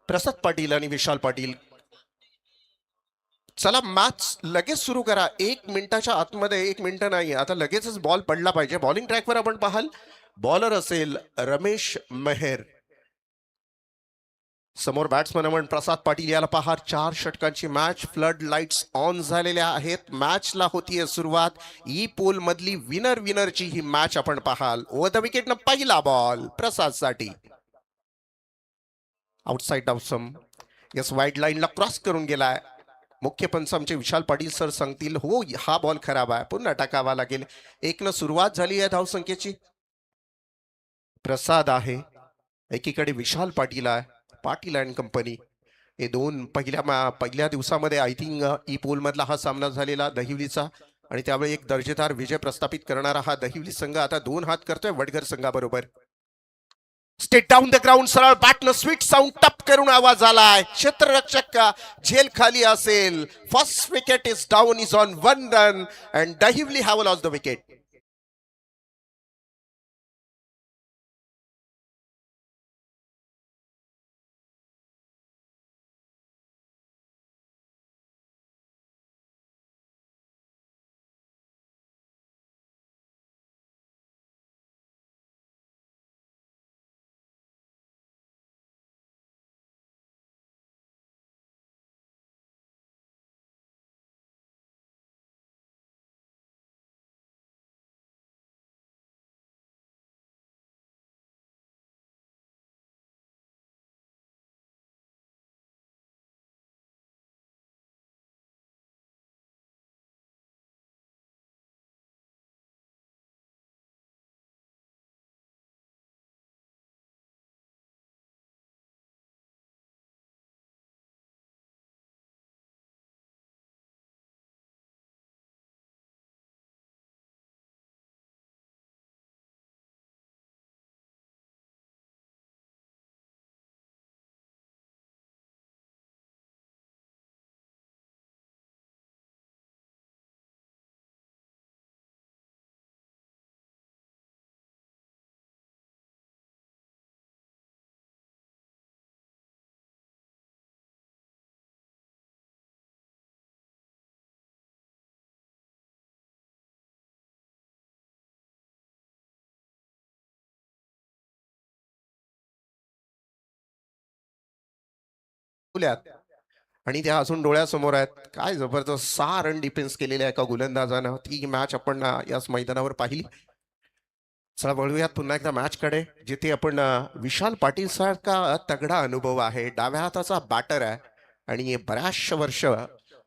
प्रसाद पाटील आणि विशाल पाटील. चला मॅच लगेच सुरू करा. 1 मिनिटाच्या आतमध्ये, 1 मिनिट नाही, आता लगेचच बॉल पडला पाहिजे. बॉलिंग ट्रॅकवर आपण पाहाल, बॉलर असेल रमेश मेहर, समोर बॅट्समन आपण प्रसाद पाटील. याला पहा, 4 षटकांची मॅच. फ्लड लाईट्स ऑन झालेल्या आहेत. मॅचला होतीये सुरुवात. ई पोल मधली विनरची ही मॅच आपण पाहाल. ओव्हर द विकेट न पहिला बॉल प्रसाद साठी. Outside off some. Yes, wide लाईनला क्रॉस करून गेलाय. मुख्य पंच आमचे विशाल पाटील सर सांगतील हो हा बॉल खराब आहे, पुन्हा टाकावा लागेल. 1 सुरुवात झाली आहे धावसंख्येची. प्रसाद आहे एकीकडे, विशाल पाटील आहे. पाटील अँड कंपनी हे दोन पहिल्या दिवसामध्ये आय थिंक ई पोल मधला हा सामना झालेला दहिवलीचा, आणि त्यावेळी एक दर्जेदार विजय प्रस्थापित करणारा हा दहिवली संघ आता 2 हात करतोय वडघर संघाबरोबर. स्टेट डाऊन द ग्राउंड, सरळ बॅटनं स्वीट साऊंड टप करून आवाज आलाय. क्षेत्ररक्षक का झेल खाली असेल. First wicket is down, is on 1 run and Dahivali have lost the wicket. आणि त्या अजून डोळ्यासमोर आहेत. काय जबरदस्त 6 रन डिफेन्स केलेले आहे एका गोलंदाजानं. ती मॅच आपण याच मैदानावर पाहिली. चला वळूयात पुन्हा एकदा मॅच कडे, जिथे आपण विशाल पाटील सारखा तगडा अनुभव आहे. डाव्या हाताचा बॅटर आहे आणि बऱ्याचशा वर्ष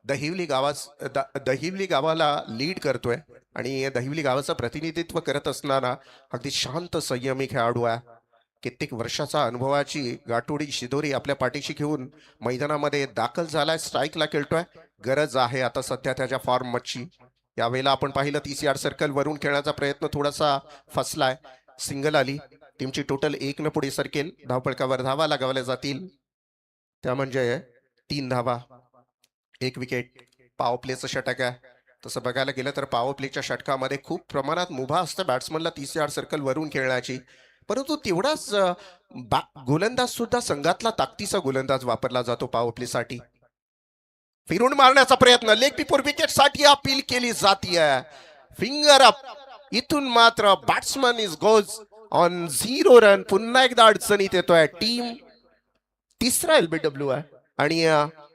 दहिवली गावाला लीड करतोय, आणि दहिवली गावाचं प्रतिनिधित्व करत असणारा अगदी शांत संयमी खेळाडू आहे. कित्येक वर्षाचा अनुभवाची गाठोडी शिदोरी आपल्या पाठीशी घेऊन मैदानामध्ये दाखल झालाय. स्ट्राईकला खेळतोय. गरज आहे आता सध्या त्याच्या फॉर्म मच्छी. यावेळेला आपण पाहिलं 30 यार्ड सर्कल वरून खेळण्याचा प्रयत्न थोडासा फसलाय. सिंगल आली. टीमची टोटल 1 पुढे सरकेल. धावपळकावर धावा लगावल्या जातील, त्या म्हणजे 3 धावा, 1 विकेट. पॉवर प्लेचं षटक आहे. तसं बघायला गेलं तर पॉवर प्लेच्या षटकामध्ये खूप प्रमाणात मुभा असते बॅट्समनला 30 यार्ड सर्कल वरून खेळण्याची, परंतु तेवढाच गोलंदाज सुद्धा संघातला ताकदीचा गोलंदाज वापरला जातो पॉवर प्ले साठी. फिरून मारण्याचा प्रयत्न, लेग बिफोर विकेट साठी अपील केली जातीय. Finger up. इथून मात्र batsman is goes on 0 run. पुन्हा एकदा अडचणीत येतोय टीम. तिसरा एलबीडब्ल्यू आहे आणि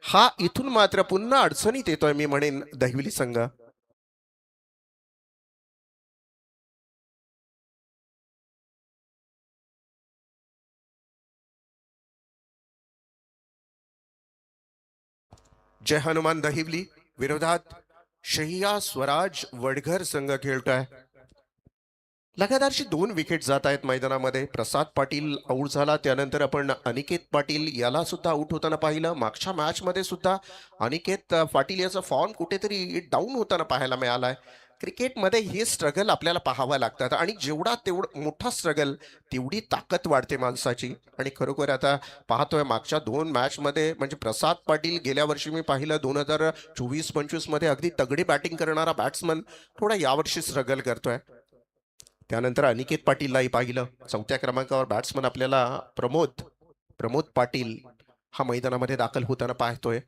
हा इथून मात्र पुन्हा अडचणीत येतोय मी म्हणेन दहिवली संघ. जय हनुमान दहिवली विरोधात शहिया स्वराज वडघर संघ खेळतोय. लगातारची 2 विकेट जात आहेत मैदानामध्ये. प्रसाद पाटील आऊट झाला, त्यानंतर आपण अनिकेत पाटील याला सुद्धा आऊट होताना पाहिलं. मागच्या मॅच मध्ये सुद्धा अनिकेत पाटील याचा फॉर्म कुठेतरी डाऊन होताना पाहायला मिळालाय. क्रिकेटमध्ये हे स्ट्रगल आपल्याला पाहावं लागतात, आणि तेवढा मोठा स्ट्रगल तेवढी ताकद वाढते माणसाची. आणि खरोखर आता पाहतोय मागच्या 2 मॅच मध्ये, म्हणजे प्रसाद पाटील गेल्या वर्षी मी पाहिलं 2024-25 मध्ये अगदी तगडी बॅटिंग करणारा बॅट्समन थोडा यावर्षी स्ट्रगल करतोय. त्यानंतर अनिकेत पाटीललाही पाहिलं. 4थ्या क्रमांकावर बॅट्समन आपल्याला प्रमोद पाटील हा मैदानामध्ये दाखल होताना पाहतोय.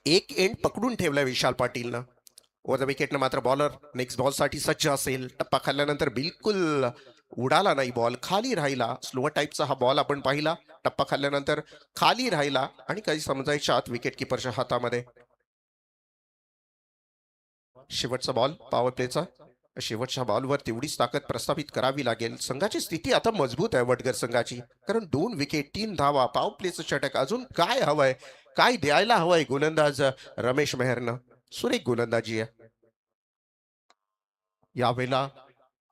एक एंड पकडून ठेवलाय विशाल पाटीलनं. वर द विकेटनं मात्र बॉलर नेक्स्ट बॉलसाठी सज्ज असेल. टप्पा खाल्ल्यानंतर बिलकुल उडाला नाही बॉल, खाली राहिला. स्लोअर टाईपचा हा बॉल आपण पाहिला. टप्पा खाल्ल्यानंतर खाली राहिला आणि काही समजायच्या आत विकेट किपरच्या हातामध्ये. शेवटचा बॉल पॉवर प्लेचा. शेवटच्या बॉलवर तेवढीच ताकद प्रस्थापित करावी लागेल. संघाची स्थिती आता मजबूत आहे वडगर संघाची, कारण 2 विकेट 3 धावा, पॉवर प्लेचं षटक. अजून काय हवंय, काय द्यायला हवंय गोलंदाज रमेश मेहरनं. सुरेख गोलंदाजी आहे यावेळेला.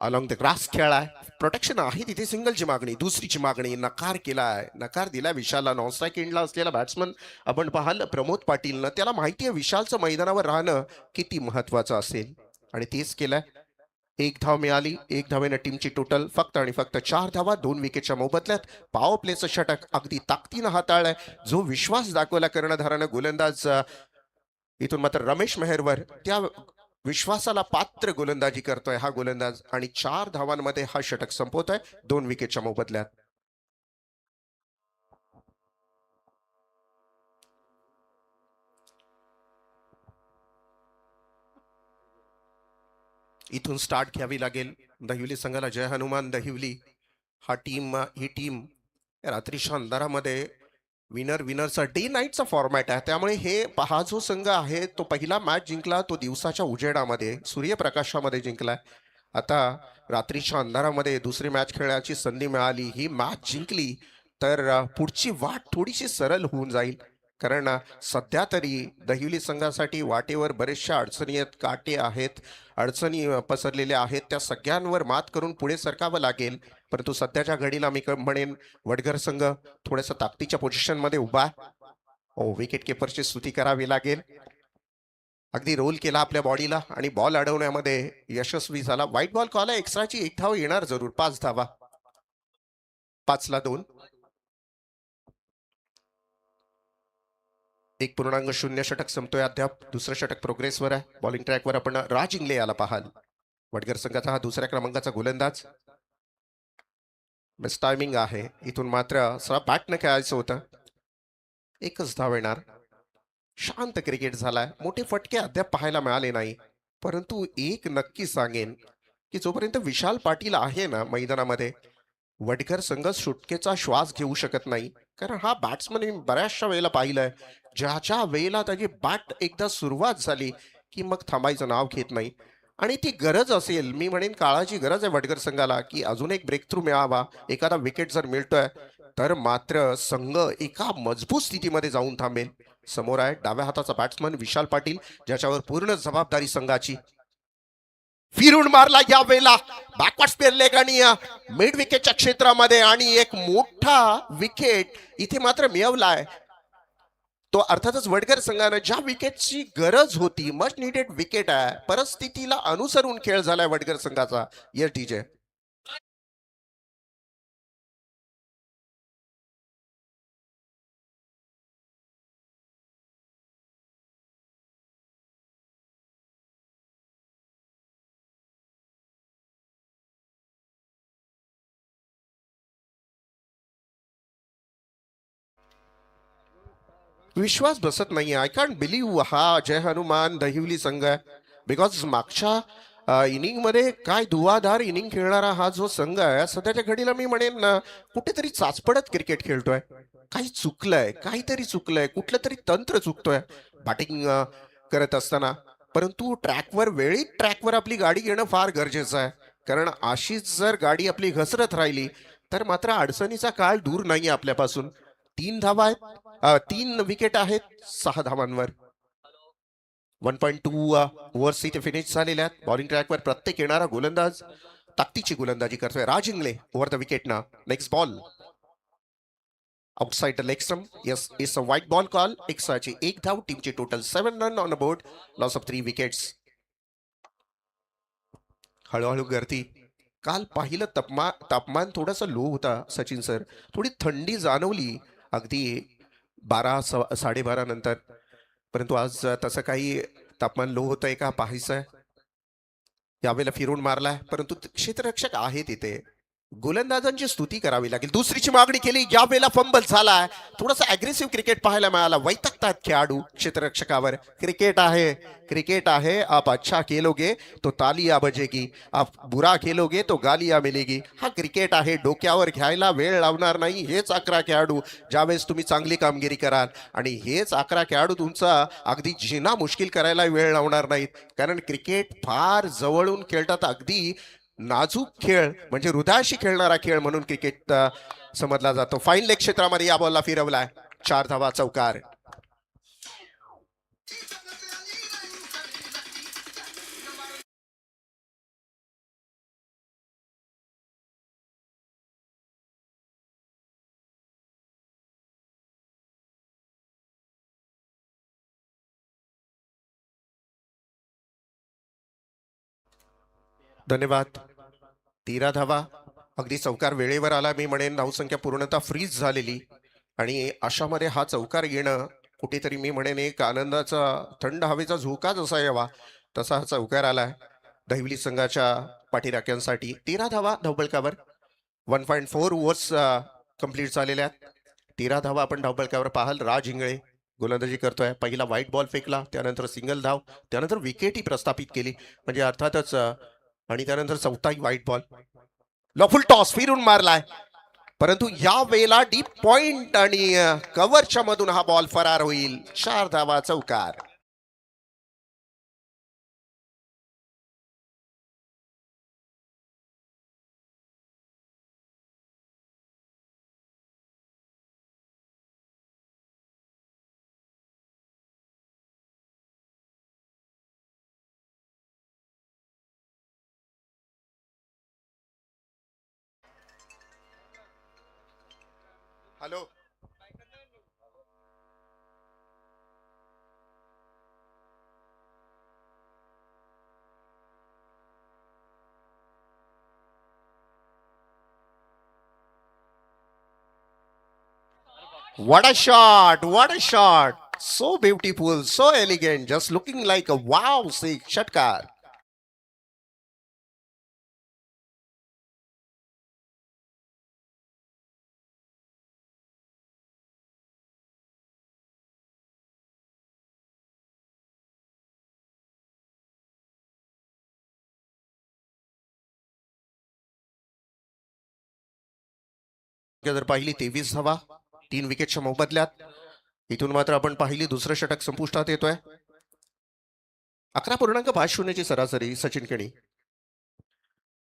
अलॉंग द ग्रास खेळाय, प्रोटेक्शन आहे तिथे. सिंगलची मागणी, दुसरीची मागणी, नकार केलाय, नकार दिलाय विशालला. नॉन स्ट्राईक एंडला असलेला बॅट्समन आपण पाहाल प्रमोद पाटीलनं. त्याला माहिती आहे विशालचं मैदानावर राहणं किती महत्वाचं असेल आणि तेच केलंय. 1 धाव मिळाली. 1 धावेनं टीमची टोटल फक्त आणि फक्त 4 धावा 2 विकेटच्या मोबदल्यात. पॉवर प्लेचं षटक अगदी ताकदीनं हाताळलंय. जो विश्वास दाखवला कर्णधारानं गोलंदाज इथून मात्र रमेश मेहरवर, त्या विश्वासाला पात्र गोलंदाजी करतोय हा गोलंदाज आणि 4 धावांमध्ये हा षटक संपवतोय 2 विकेटच्या मोबदल्यात. इथून स्टार्ट घ्यावी लागेल दहिवली संघाला. जय हनुमान दहिवली ही टीम रात्रीच्या अंधारामध्ये विनर विनरचा डे नाईटचा फॉर्मॅट आहे. त्यामुळे हा जो संघ आहे तो पहिला मॅच जिंकला तो दिवसाच्या उजेडामध्ये सूर्यप्रकाशामध्ये जिंकलाय. आता रात्रीच्या अंधारामध्ये दुसरी मॅच खेळण्याची संधी मिळाली. ही मॅच जिंकली तर पुढची वाट थोडीशी सरळ होऊन जाईल. कारण सध्या तरी दहिवली संघासाठी वाटेवर बरेचशा अडचणी आहेत, काटे आहेत, अडचणी पसरलेल्या आहेत. त्या सगळ्यांवर मात करून पुढे सरकावं लागेल. परंतु सध्याच्या घडीला मी म्हणेन वडगर संघ थोडंसं ताकदीच्या पोझिशन मध्ये उभा. विकेट किपरची स्तुती करावी लागेल. अगदी रोल केला आपल्या बॉडीला आणि बॉल अडवण्यामध्ये यशस्वी झाला. व्हाईट बॉल कॉल आहे. एक्स्ट्राची 1 धाव येणार जरूर. 5 धावा, 5ला 2. 1.0 षटक संपतोय अद्याप. दुसरं षटक प्रोग्रेसवर आहे. बॉलिंग ट्रॅकवर आपण राज इंगले याला पाहाल. वडगर संघाचा हा दुसऱ्या क्रमांकाचा गोलंदाज. बेस्ट टायमिंग आहे. इथून मात्र बॅटनं खेळायचं होतं. 1च धाव येणार. शांत क्रिकेट झालाय. मोठे फटके अद्याप पाहायला मिळाले नाही. परंतु एक नक्की सांगेन की जोपर्यंत विशाल पाटील आहे ना मैदानामध्ये, वडगर संघ सुटकेचा श्वास घेऊ शकत नाही. कारण हा बॅट्समन मी बऱ्याचशा वेळेला पाहिलंय, ज्या वेळेला त्याची बॅट एकदा सुरुवात झाली की मग थांबायचं नाव घेत नाही. आणि ती गरज असेल, मी म्हणेन काळाची गरज आहे वडगर संघाला की अजून एक ब्रेक थ्रू मिळावा. एखादा विकेट जर मिळतोय तर मात्र संघ एका मजबूत स्थितीमध्ये जाऊन थांबेल. समोर आहे डाव्या हाताचा बॅट्समन विशाल पाटील, ज्याच्यावर पूर्ण जबाबदारी संघाची. फिरून मारला या वेळेला बॅकवर्ड स्पेअर लेग आणि मिड विकेटच्या क्षेत्रामध्ये आणि एक मोठा विकेट इथे मात्र मिळवलाय. तो अर्थातच वडगर संघानं ज्या विकेटची गरज होती, मच निडेड विकेट आहे. परिस्थितीला अनुसरून खेळ झालाय वडगर संघाचा. Yes DJ. विश्वास बसत नाहीये. आय कॅन्ट बिलीव्ह हा जय हनुमान दहिवली संघ आहे. बिकॉज मागच्या इनिंग मध्ये काय धुवाधार इनिंग खेळणारा हा जो संघ आहे, सध्याच्या घडीला मी म्हणेन कुठेतरी चाचपडत क्रिकेट खेळतोय. काही चुकलंय, काहीतरी चुकलंय, कुठलं तरी तंत्र चुकतोय बॅटिंग करत असताना. परंतु ट्रॅकवर आपली गाडी घेणं फार गरजेचं आहे. कारण अशीच जर गाडी आपली घसरत राहिली तर मात्र अडचणीचा काळ दूर नाहीये आपल्यापासून. 3 धावा आहेत, 3 विकेट आहेत 6 धावांवर. 1.2 ओव्हर्स इथे फिनिश झालेल्या आहेत. बॉलिंग ट्रॅकवर प्रत्येक येणारा गोलंदाज ताकदीची गोलंदाजी करतोय. Raj Ingle over the wicket ना. Next ball outside the leg stump. Yes, it's a wide ball call. एक्स्ट्राची 1 धाव. टीमची total 7 run on the board. Loss of 3 wickets. हळूहळू गर्दी. काल पाहिलं तापमान थोडंसं लो होता सचिन सर. थोडी थंडी जाणवली अगदी 12 साडेबारा नंतर. परंतु आज तसं काही तापमान लो होतंय का पाहायचं आहे. यावेळेला फिरून मारलाय, परंतु क्षेत्ररक्षक आहे तिथे. गोलंदाजांची स्तुती करावी लागेल. दुसरीची मागणी केली, ज्या वेळेला फंबल झालाय. थोडासा अग्रेसिव्ह क्रिकेट पाहायला मिळाला. वैतागतात खेळाडू क्षेत्ररक्षकावर. क्रिकेट आहे, क्रिकेट आहे. आप अच्छा खेलोगे तो तालिया बजेगी, आप बुरा खेलोगे तो गालिया मिलेगी. हा क्रिकेट आहे. डोक्यावर घ्यायला वेळ लावणार नाही हेच 11 खेळाडू ज्यावेळेस तुम्ही चांगली कामगिरी कराल, आणि हेच 11 खेळाडू तुमचा अगदी जिना मुश्किल करायला वेळ लावणार नाहीत. कारण क्रिकेट फार जवळून खेळतात. अगदी नाजूक खेळ म्हणजे हृदयाशी खेळणारा खेळ म्हणून क्रिकेट समजला जातो. फाईन लेग क्षेत्रामध्ये या बॉलला फिरवलाय. 4 धावा, चौकार. धन्यवाद. 13 धावा. अगदी चौकार वेळेवर आला. मी म्हणेन धावसंख्या पूर्णतः फ्रीज झालेली, आणि अशामध्ये हा चौकार येणं कुठेतरी मी म्हणेन एक आनंदाचा थंड हवेचा झोका जसा यावा तसा हा चौकार आलाय दहिवली संघाच्या पाठीराख्यांसाठी. 13 धावा धावबळकावर. 1.4 ओव्हर्स कंप्लीट झालेल्या आहेत. 13 धावा आपण धावबळकावर पाहाल. राज इंगळे गोलंदाजी करतोय. पहिला व्हाईट बॉल फेकला, त्यानंतर सिंगल धाव, त्यानंतर विकेटही प्रस्थापित केली, म्हणजे अर्थातच आणि त्यानंतर चौथाही व्हाईट बॉल. लॉफुल टॉस फिरून मारलाय, परंतु या वेळेला डीप पॉइंट आणि कव्हरच्या मधून हा बॉल फरार होईल. 4 धावा, चौकार. Hello. What a shot! What a shot! So beautiful, so elegant, just looking like a wow six षटकार. जर पाहिली 23 धावा 3 विकेटच्या मोबदल्यात. इथून मात्र आपण पाहिली दुसरं षटक संपुष्टात येतोय. 11.50 सरासरी सचिन केणी.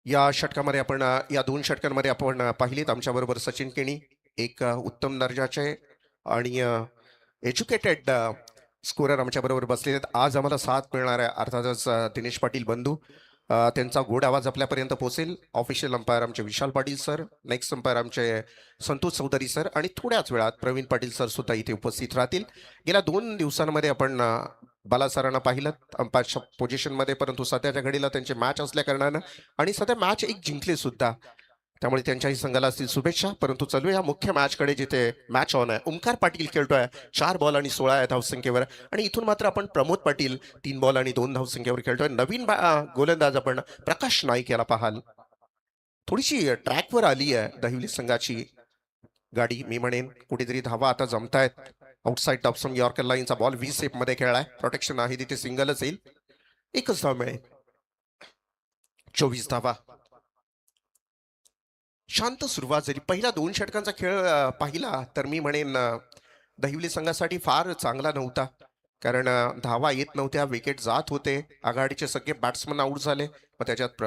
या षटकामध्ये आपण या 2 षटकांमध्ये आपण पाहिलीत. आमच्या बरोबर सचिन केणी एक उत्तम दर्जाचे आणि एज्युकेटेड स्कोरर आमच्या बरोबर बसलेले आहेत. आज आम्हाला साथ मिळणार आहे अर्थातच दिनेश पाटील बंधू. त्यांचा गोड आवाज आपल्यापर्यंत पोहोचेल. ऑफिशियल अंपायर आमचे Vishal Patil sir, next umpire आमचे संतोष चौधरी सर, आणि थोड्याच वेळात प्रवीण पाटील सर सुद्धा इथे उपस्थित राहतील. गेल्या 2 दिवसांमध्ये आपण बाला सरांना पाहिलं अंपायरच्या पोझिशनमध्ये, परंतु सध्याच्या घडीला त्यांचे मॅच असल्या कारणानं आणि सध्या मॅच एक जिंकले सुद्धा, त्यामुळे त्यांच्याही संघाला असतील शुभेच्छा. परंतु चलूया मुख्य मॅचकडे, जिथे मॅच ऑन आहे. ओंकार पाटील खेळतोय 4 बॉल आणि 16 या धावसंख्येवर, आणि इथून मात्र आपण प्रमोद पाटील 3 बॉल आणि 2 धावसंख्येवर खेळतोय. नवीन गोलंदाज आपण प्रकाश नाईक याला पाहाल. थोडीशी ट्रॅकवर आली आहे दहिवली संघाची गाडी. मी म्हणेन कुठेतरी धावा आता जमतायत. आउटसाइड टॉपसम यॉर्कर लाईनचा बॉल 20 मध्ये खेळलाय. प्रोटेक्शन आहे तिथे, सिंगलच येईल. एकच धाव मिळेल. 24 धावा. शांत सुरुवात झाली. पहिल्या 2 षटकांचा खेळ पाहिला तर मी म्हणेन दहिवली संघासाठी फार चांगला नव्हता, कारण धावा येत नव्हत्या, विकेट जात होते. आघाडीचे सगळे बॅट्समन आउट झाले. मग त्याच्यात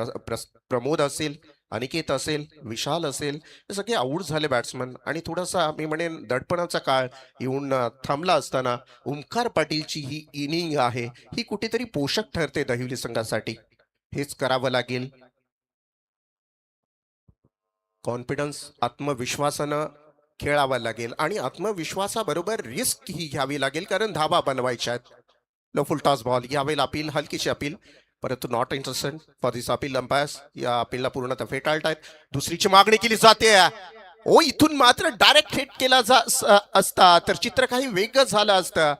प्रमोद असेल, अनिकेत असेल, विशाल असेल, हे सगळे आउट झाले बॅट्समन. आणि थोडासा मी म्हणेन दडपणाचा काळ येऊन थांबला असताना ओंकार पाटीलची ही इनिंग आहे, ही कुठेतरी पोषक ठरते दहिवली संघासाठी. हेच करावं लागेल. कॉन्फिडन्स, आत्मविश्वासानं खेळावा लागेल, आणि आत्मविश्वासाबरोबर रिस्क ही घ्यावी लागेल, कारण धावा बनवायच्या आहेत. लो फुल टॉस बॉल. यावेळेला अपील, हलकीची अपील, परंतु not interested for this appeal. Umpires या अपीलला पूर्णतः फेटाळतायत. दुसरीची मागणी केली जाते. ओ, इथून मात्र डायरेक्ट हिट केला असता तर चित्र काही वेगळं झालं असतं,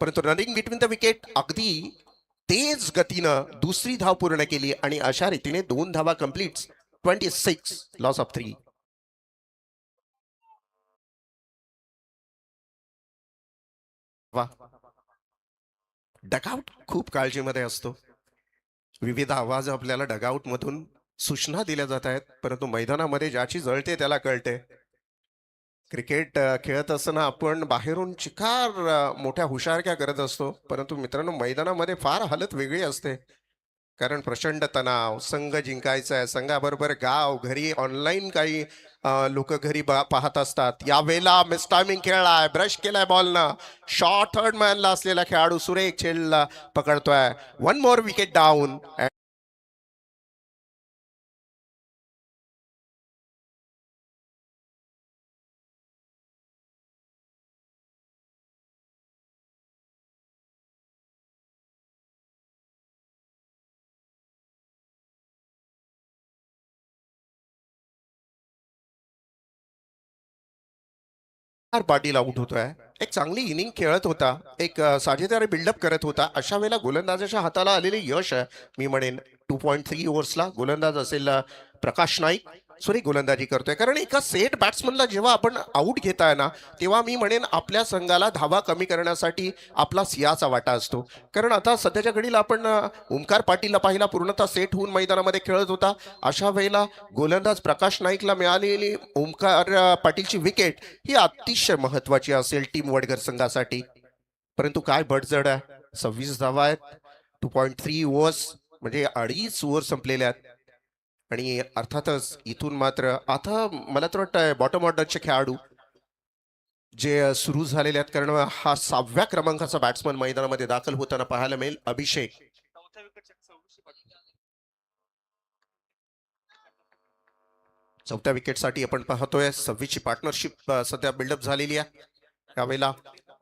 परंतु रनिंग बिटवीन द विकेट अगदी तेज गतीनं दुसरी धाव पूर्ण केली, आणि अशा रीतीने 2 धावा कंप्लीट. 26, loss of 3. वा, डगआउट खूप काळजीमध्ये असतो. विविध आवाज आपल्याला डगआउट मधून सूचना दिल्या जात आहेत, परंतु मैदानामध्ये ज्याची जळते त्याला कळते. क्रिकेट खेळत असताना आपण बाहेरून चिकार मोठ्या हुशारक्या करत असतो, परंतु मित्रांनो मैदानामध्ये फार हालत वेगळी असते. कारण प्रचंड तणाव, संघ जिंकायचा आहे, संघाबरोबर गाव, घरी ऑनलाईन काही लोक घरी पाहत असतात. यावेळेला मिस टायमिंग खेळलाय, ब्रश केलाय बॉलनं, शॉर्ट थर्ड मॅनला असलेला खेळाडू सुरेख खेळला पकडतोय. One more wicket down. Patil out होतोय. एक चांगली इनिंग खेळत होता, एक साजेदारी बिल्डअप करत होता. अशा वेळेला गोलंदाजाच्या हाताला आलेले यश आहे. मी म्हणेन 2.3 ओव्हर्सला गोलंदाज असेल प्रकाश नाईक सुरेख गोलंदाजी करतोय. कारण एका सेट बॅट्समनला जेव्हा आपण आउट घेताय ना, तेव्हा मी म्हणेन आपल्या संघाला धावा कमी करण्यासाठी आपला सिंहाचा वाटा असतो. कारण आता सध्याच्या घडीला आपण ओमकार पाटीलला पाहिला, पूर्णतः सेट होऊन मैदानामध्ये खेळत होता. अशा वेळेला गोलंदाज प्रकाश नाईकला मिळालेली ओमकार पाटीलची विकेट ही अतिशय महत्वाची असेल टीम वडगर संघासाठी. परंतु काय बडजड आहे, 26 धावा आहेत, 2.3 ओव्हर्स म्हणजे 2.5 ओव्हर संपलेले आहेत. आणि अर्थातच इथून मात्र आता मला तर वाटतं बॉटम ऑर्डरचे खेळाडू जे सुरू झालेले आहेत, कारण हा 6व्या क्रमांकाचा बॅट्समन मैदानामध्ये दाखल होताना पाहायला मिळेल. अभिषेक चौथ्या विकेटसाठी आपण पाहतोय. 26ची पार्टनरशिप सध्या बिल्डअप झालेली आहे. यावेळेला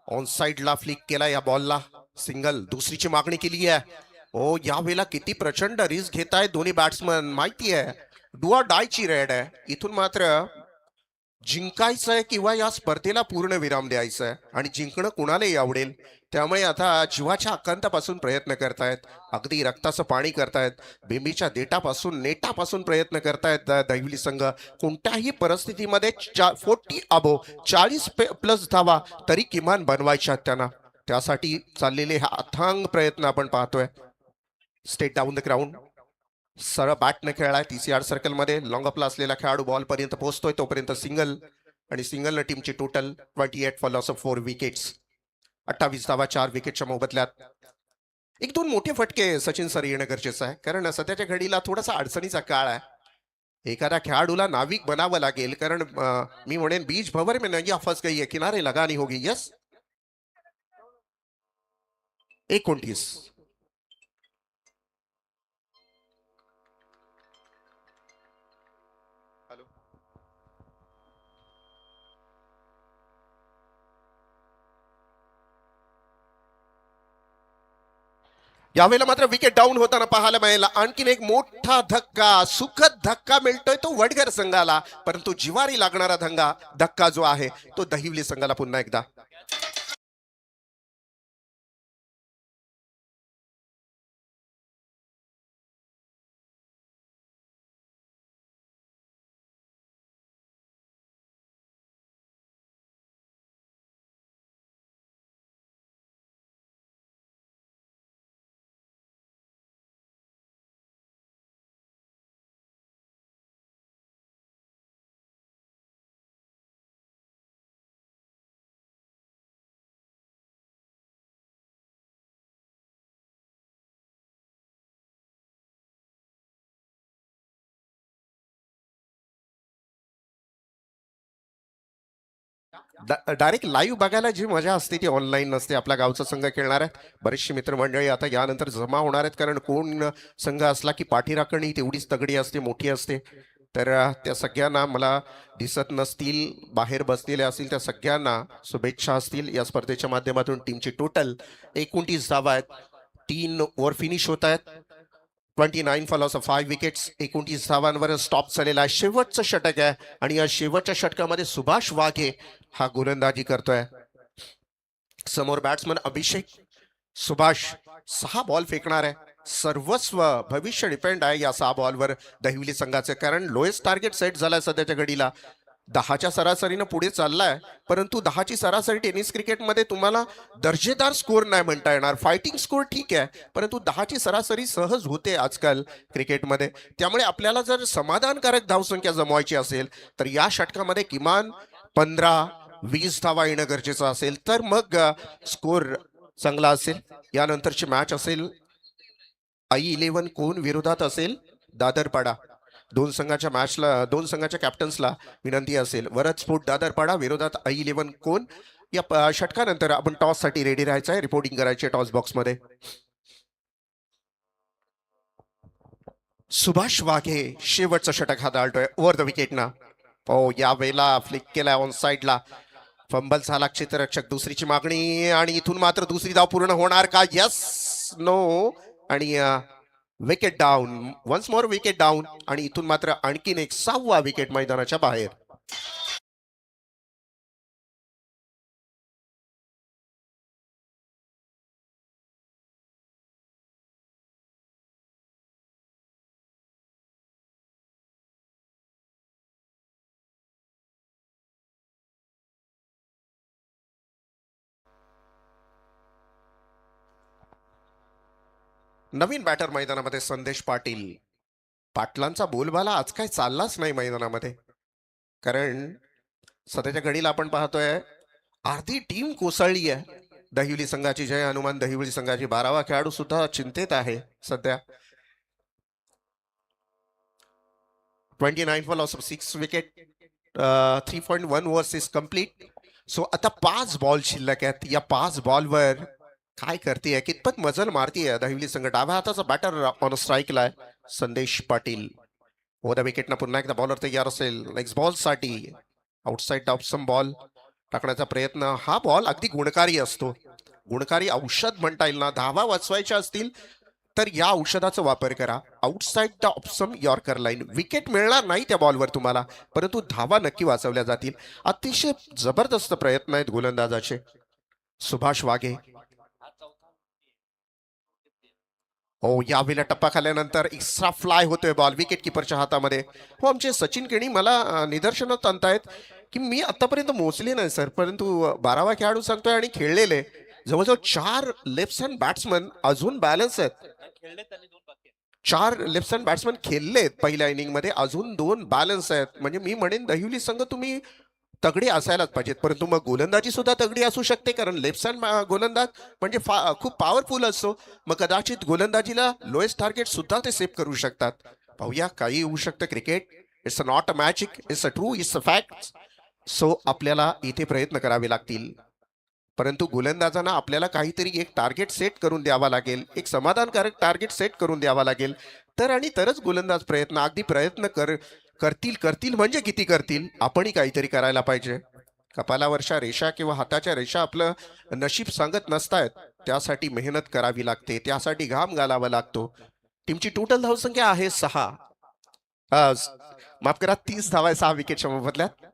ऑन साइडला फ्लिक केला, या बॉलला सिंगल, दुसरीची मागणी केली आहे. ओ, यावेळेला किती प्रचंड रिस्क घेत आहेत दोन्ही बॅट्समन. माहिती आहे डू ऑर डायची रेड आहे. इथून मात्र जिंकायचंय किंवा या स्पर्धेला पूर्ण विराम द्यायचा आहे, आणि जिंकणं कुणालाही आवडेल. त्यामुळे आता जीवाच्या आकांतापासून प्रयत्न करतायत, अगदी रक्ताचं पाणी करतायत, बेंबीच्या देटापासून नेटापासून प्रयत्न करतायत दहिवली संघ. कोणत्याही परिस्थितीमध्ये 40 प्लस धावा तरी किमान बनवायच्या त्यांना. त्यासाठी चाललेले हा अथांग प्रयत्न आपण पाहतोय. स्टेट डाऊन द ग्राउंड, सरळ बॅटने खेळलाय. TCR सर्कल मध्ये लॉंग अपला असलेला खेळाडू बॉल पर्यंत पोहोचतोय, तोपर्यंत सिंगल, आणि सिंगलनं टीमची total 28 for loss of 4 wickets. 28 धावा 4 विकेटच्या मोबदल्यात. 1-2 मोठे फटके सचिन सर येणं गरजेचं आहे, कारण सध्याच्या घडीला थोडासा अडचणीचा काळ आहे. एखाद्या खेळाडूला नाविक बनावं लागेल, कारण मी म्हणेन बीच भवर में नैया फंस गई है, किनारे लगानी होगी. यस, 29. यावेळेला मात्र विकेट डाऊन होताना पाहायला मिळाला. आणखीन एक मोठा धक्का, सुखद धक्का मिळतोय तो वडगर संघाला, परंतु जिवारी लागणारा धक्का जो आहे तो दहिवली संघाला पुन्हा एकदा. डायरेक्ट लाईव्ह बघायला जी मजा असते ती ऑनलाईन नसते. आपल्या गावचा संघ खेळणार आहे, बरेचशी मित्रमंडळी आता यानंतर जमा होणार आहेत, कारण कोण संघ असला की पाठीराखणी तेवढीच तगडी असते, मोठी असते. तर त्या सगळ्यांना मला दिसत नसतील, बाहेर बसलेले असतील त्या सगळ्यांना शुभेच्छा असतील. या स्पर्धेच्या माध्यमातून टीमची टोटल 29 धावा आहेत, 3 ओव्हर फिनिश होत आहेत. 29 फॉर लॉस ऑफ 5 विकेट्स. 29 धावांवर स्टॉप झालेला आहे. शेवटचं षटक आहे, आणि या शेवटच्या षटकामध्ये सुभाष वाघे हा गोलंदाजी करतोय. समोर बॅट्समन अभिषेक. सुभाष 6 बॉल फेकणार आहे. सर्वस्व भविष्य डिपेंड आहे या 6 बॉलवर दहिवली संघाचं, कारण लोएस्ट टार्गेट सेट झालाय सध्याच्या घडीला. 10च्या सरासरीनं पुढे चाललाय, परंतु 10ची सरासरी टेनिस क्रिकेटमध्ये तुम्हाला दर्जेदार स्कोर नाही म्हणता येणार. फायटिंग स्कोर ठीक आहे, परंतु 10ची सरासरी सहज होते आजकाल क्रिकेटमध्ये. त्यामुळे आपल्याला जर समाधानकारक धावसंख्या जमवायची असेल तर या षटकामध्ये किमान 15-20 धावा येणं गरजेचं असेल, तर मग स्कोर चांगला असेल. यानंतरची मॅच असेल I11 कोण विरोधात असेल दादरपाडा. दोन संघाच्या कॅप्टन्सला विनंती असेल, वरद स्पोर्ट दादरपाडा विरोधात I11 कोण. या षटकानंतर आपण टॉस साठी रेडी राहायचं आहे, रिपोर्टिंग करायची आहे टॉस बॉक्स मध्ये. सुभाष वाघे शेवटचं षटक हाताळतोय ओव्हर द विकेटना. या वेळेला फ्लिक केलाय ऑन साइडला, फंबल झाला क्षेत्ररक्षक. दुसरीची मागणी आणि इथून मात्र दुसरी धाव पूर्ण होणार का? यस, नो, आणि wicket down. Once more wicket down, आणि इथून मात्र आणखीन एक 6वा विकेट मैदानाच्या बाहेर. नवीन बॅटर मैदानामध्ये संदेश पाटील. पाटलांचा बोलबाला आज काय चाललाच नाही मैदानामध्ये, कारण सध्याच्या घडीला आपण पाहतोय अर्धी टीम कोसळली आहे दहिवली संघाची. जय हनुमान दहिवली संघाची 12वा खेळाडू सुद्धा चिंतेत आहे सध्या. 29 ball of 6 wicket, 3.1 overs is complete. So आता 5 बॉल शिल्लक आहेत. या 5 बॉलवर काय करते, कितपत मजल मारतीये दहिवली संघ. डाव्या हाताचा बॅटर ऑन स्ट्राईकला आहे संदेश पाटील. ओव्हर द विकेटना पुन्हा एकदा बॉलर तयार असेल नेक्स्ट बॉल साठी. आउटसाइड ऑप्शन बॉल टाकण्याचा प्रयत्न. हा बॉल अगदी गुणकारी असतो, गुणकारी औषध म्हणता येईल ना. धावा वाचवायच्या असतील तर या औषधाचा वापर करा. Outside the option yorker line. Wicket मिळणार नाही त्या बॉलवर तुम्हाला, परंतु धावा नक्की वाचवल्या जातील. अतिशय जबरदस्त प्रयत्न आहेत गोलंदाजाचे. सुभाष वाघे. यावेळेला टप्पा खाल्यानंतर एक्स्ट्रा फ्लाय होतोय बॉल विकेट किपरच्या हातामध्ये. आमचे सचिन केणी मला निदर्शनात आणतायत की मी आतापर्यंत मोजले नाही सर, परंतु 12वा खेळाडू सांगतोय आणि खेळलेले जवळजवळ 4 लेफ्ट हँड बॅट्समन अजून बॅलन्स आहेत. 4 लेफ्ट हँड बॅट्समन खेळलेत पहिल्या इनिंग मध्ये, अजून 2 बॅलन्स आहेत. म्हणजे मी म्हणेन दहिवली संघ तुम्ही तगडी असायलाच पाहिजेत, परंतु मग गोलंदाजी सुद्धा तगडी असू शकते, कारण लेफ्ट हँड गोलंदाज म्हणजे खूप पॉवरफुल असतो. मग कदाचित गोलंदाजीला लोएस्ट टार्गेट सुद्धा ते सेव्ह करू शकतात. पाहूया काही होऊ शकतं. Cricket it's not a magic, it's a true, it's a fact. So आपल्याला इथे प्रयत्न करावे लागतील, परंतु गोलंदाजांना आपल्याला काहीतरी एक टार्गेट सेट करून द्यावा लागेल, एक समाधानकारक टार्गेट सेट करून द्यावा लागेल. तरच गोलंदाज अगदी प्रयत्न करतील म्हणजे किती करतील. आपणही काहीतरी करायला पाहिजे. कपालावरच्या रेषा किंवा हाताच्या रेषा आपलं नशीब सांगत नसतायत, त्यासाठी मेहनत करावी लागते, त्यासाठी घाम घालावा लागतो. टीमची टोटल धावसंख्या आहे 6. माफ करा 30 धावा 6 विकेटच्या मोबदल्यात.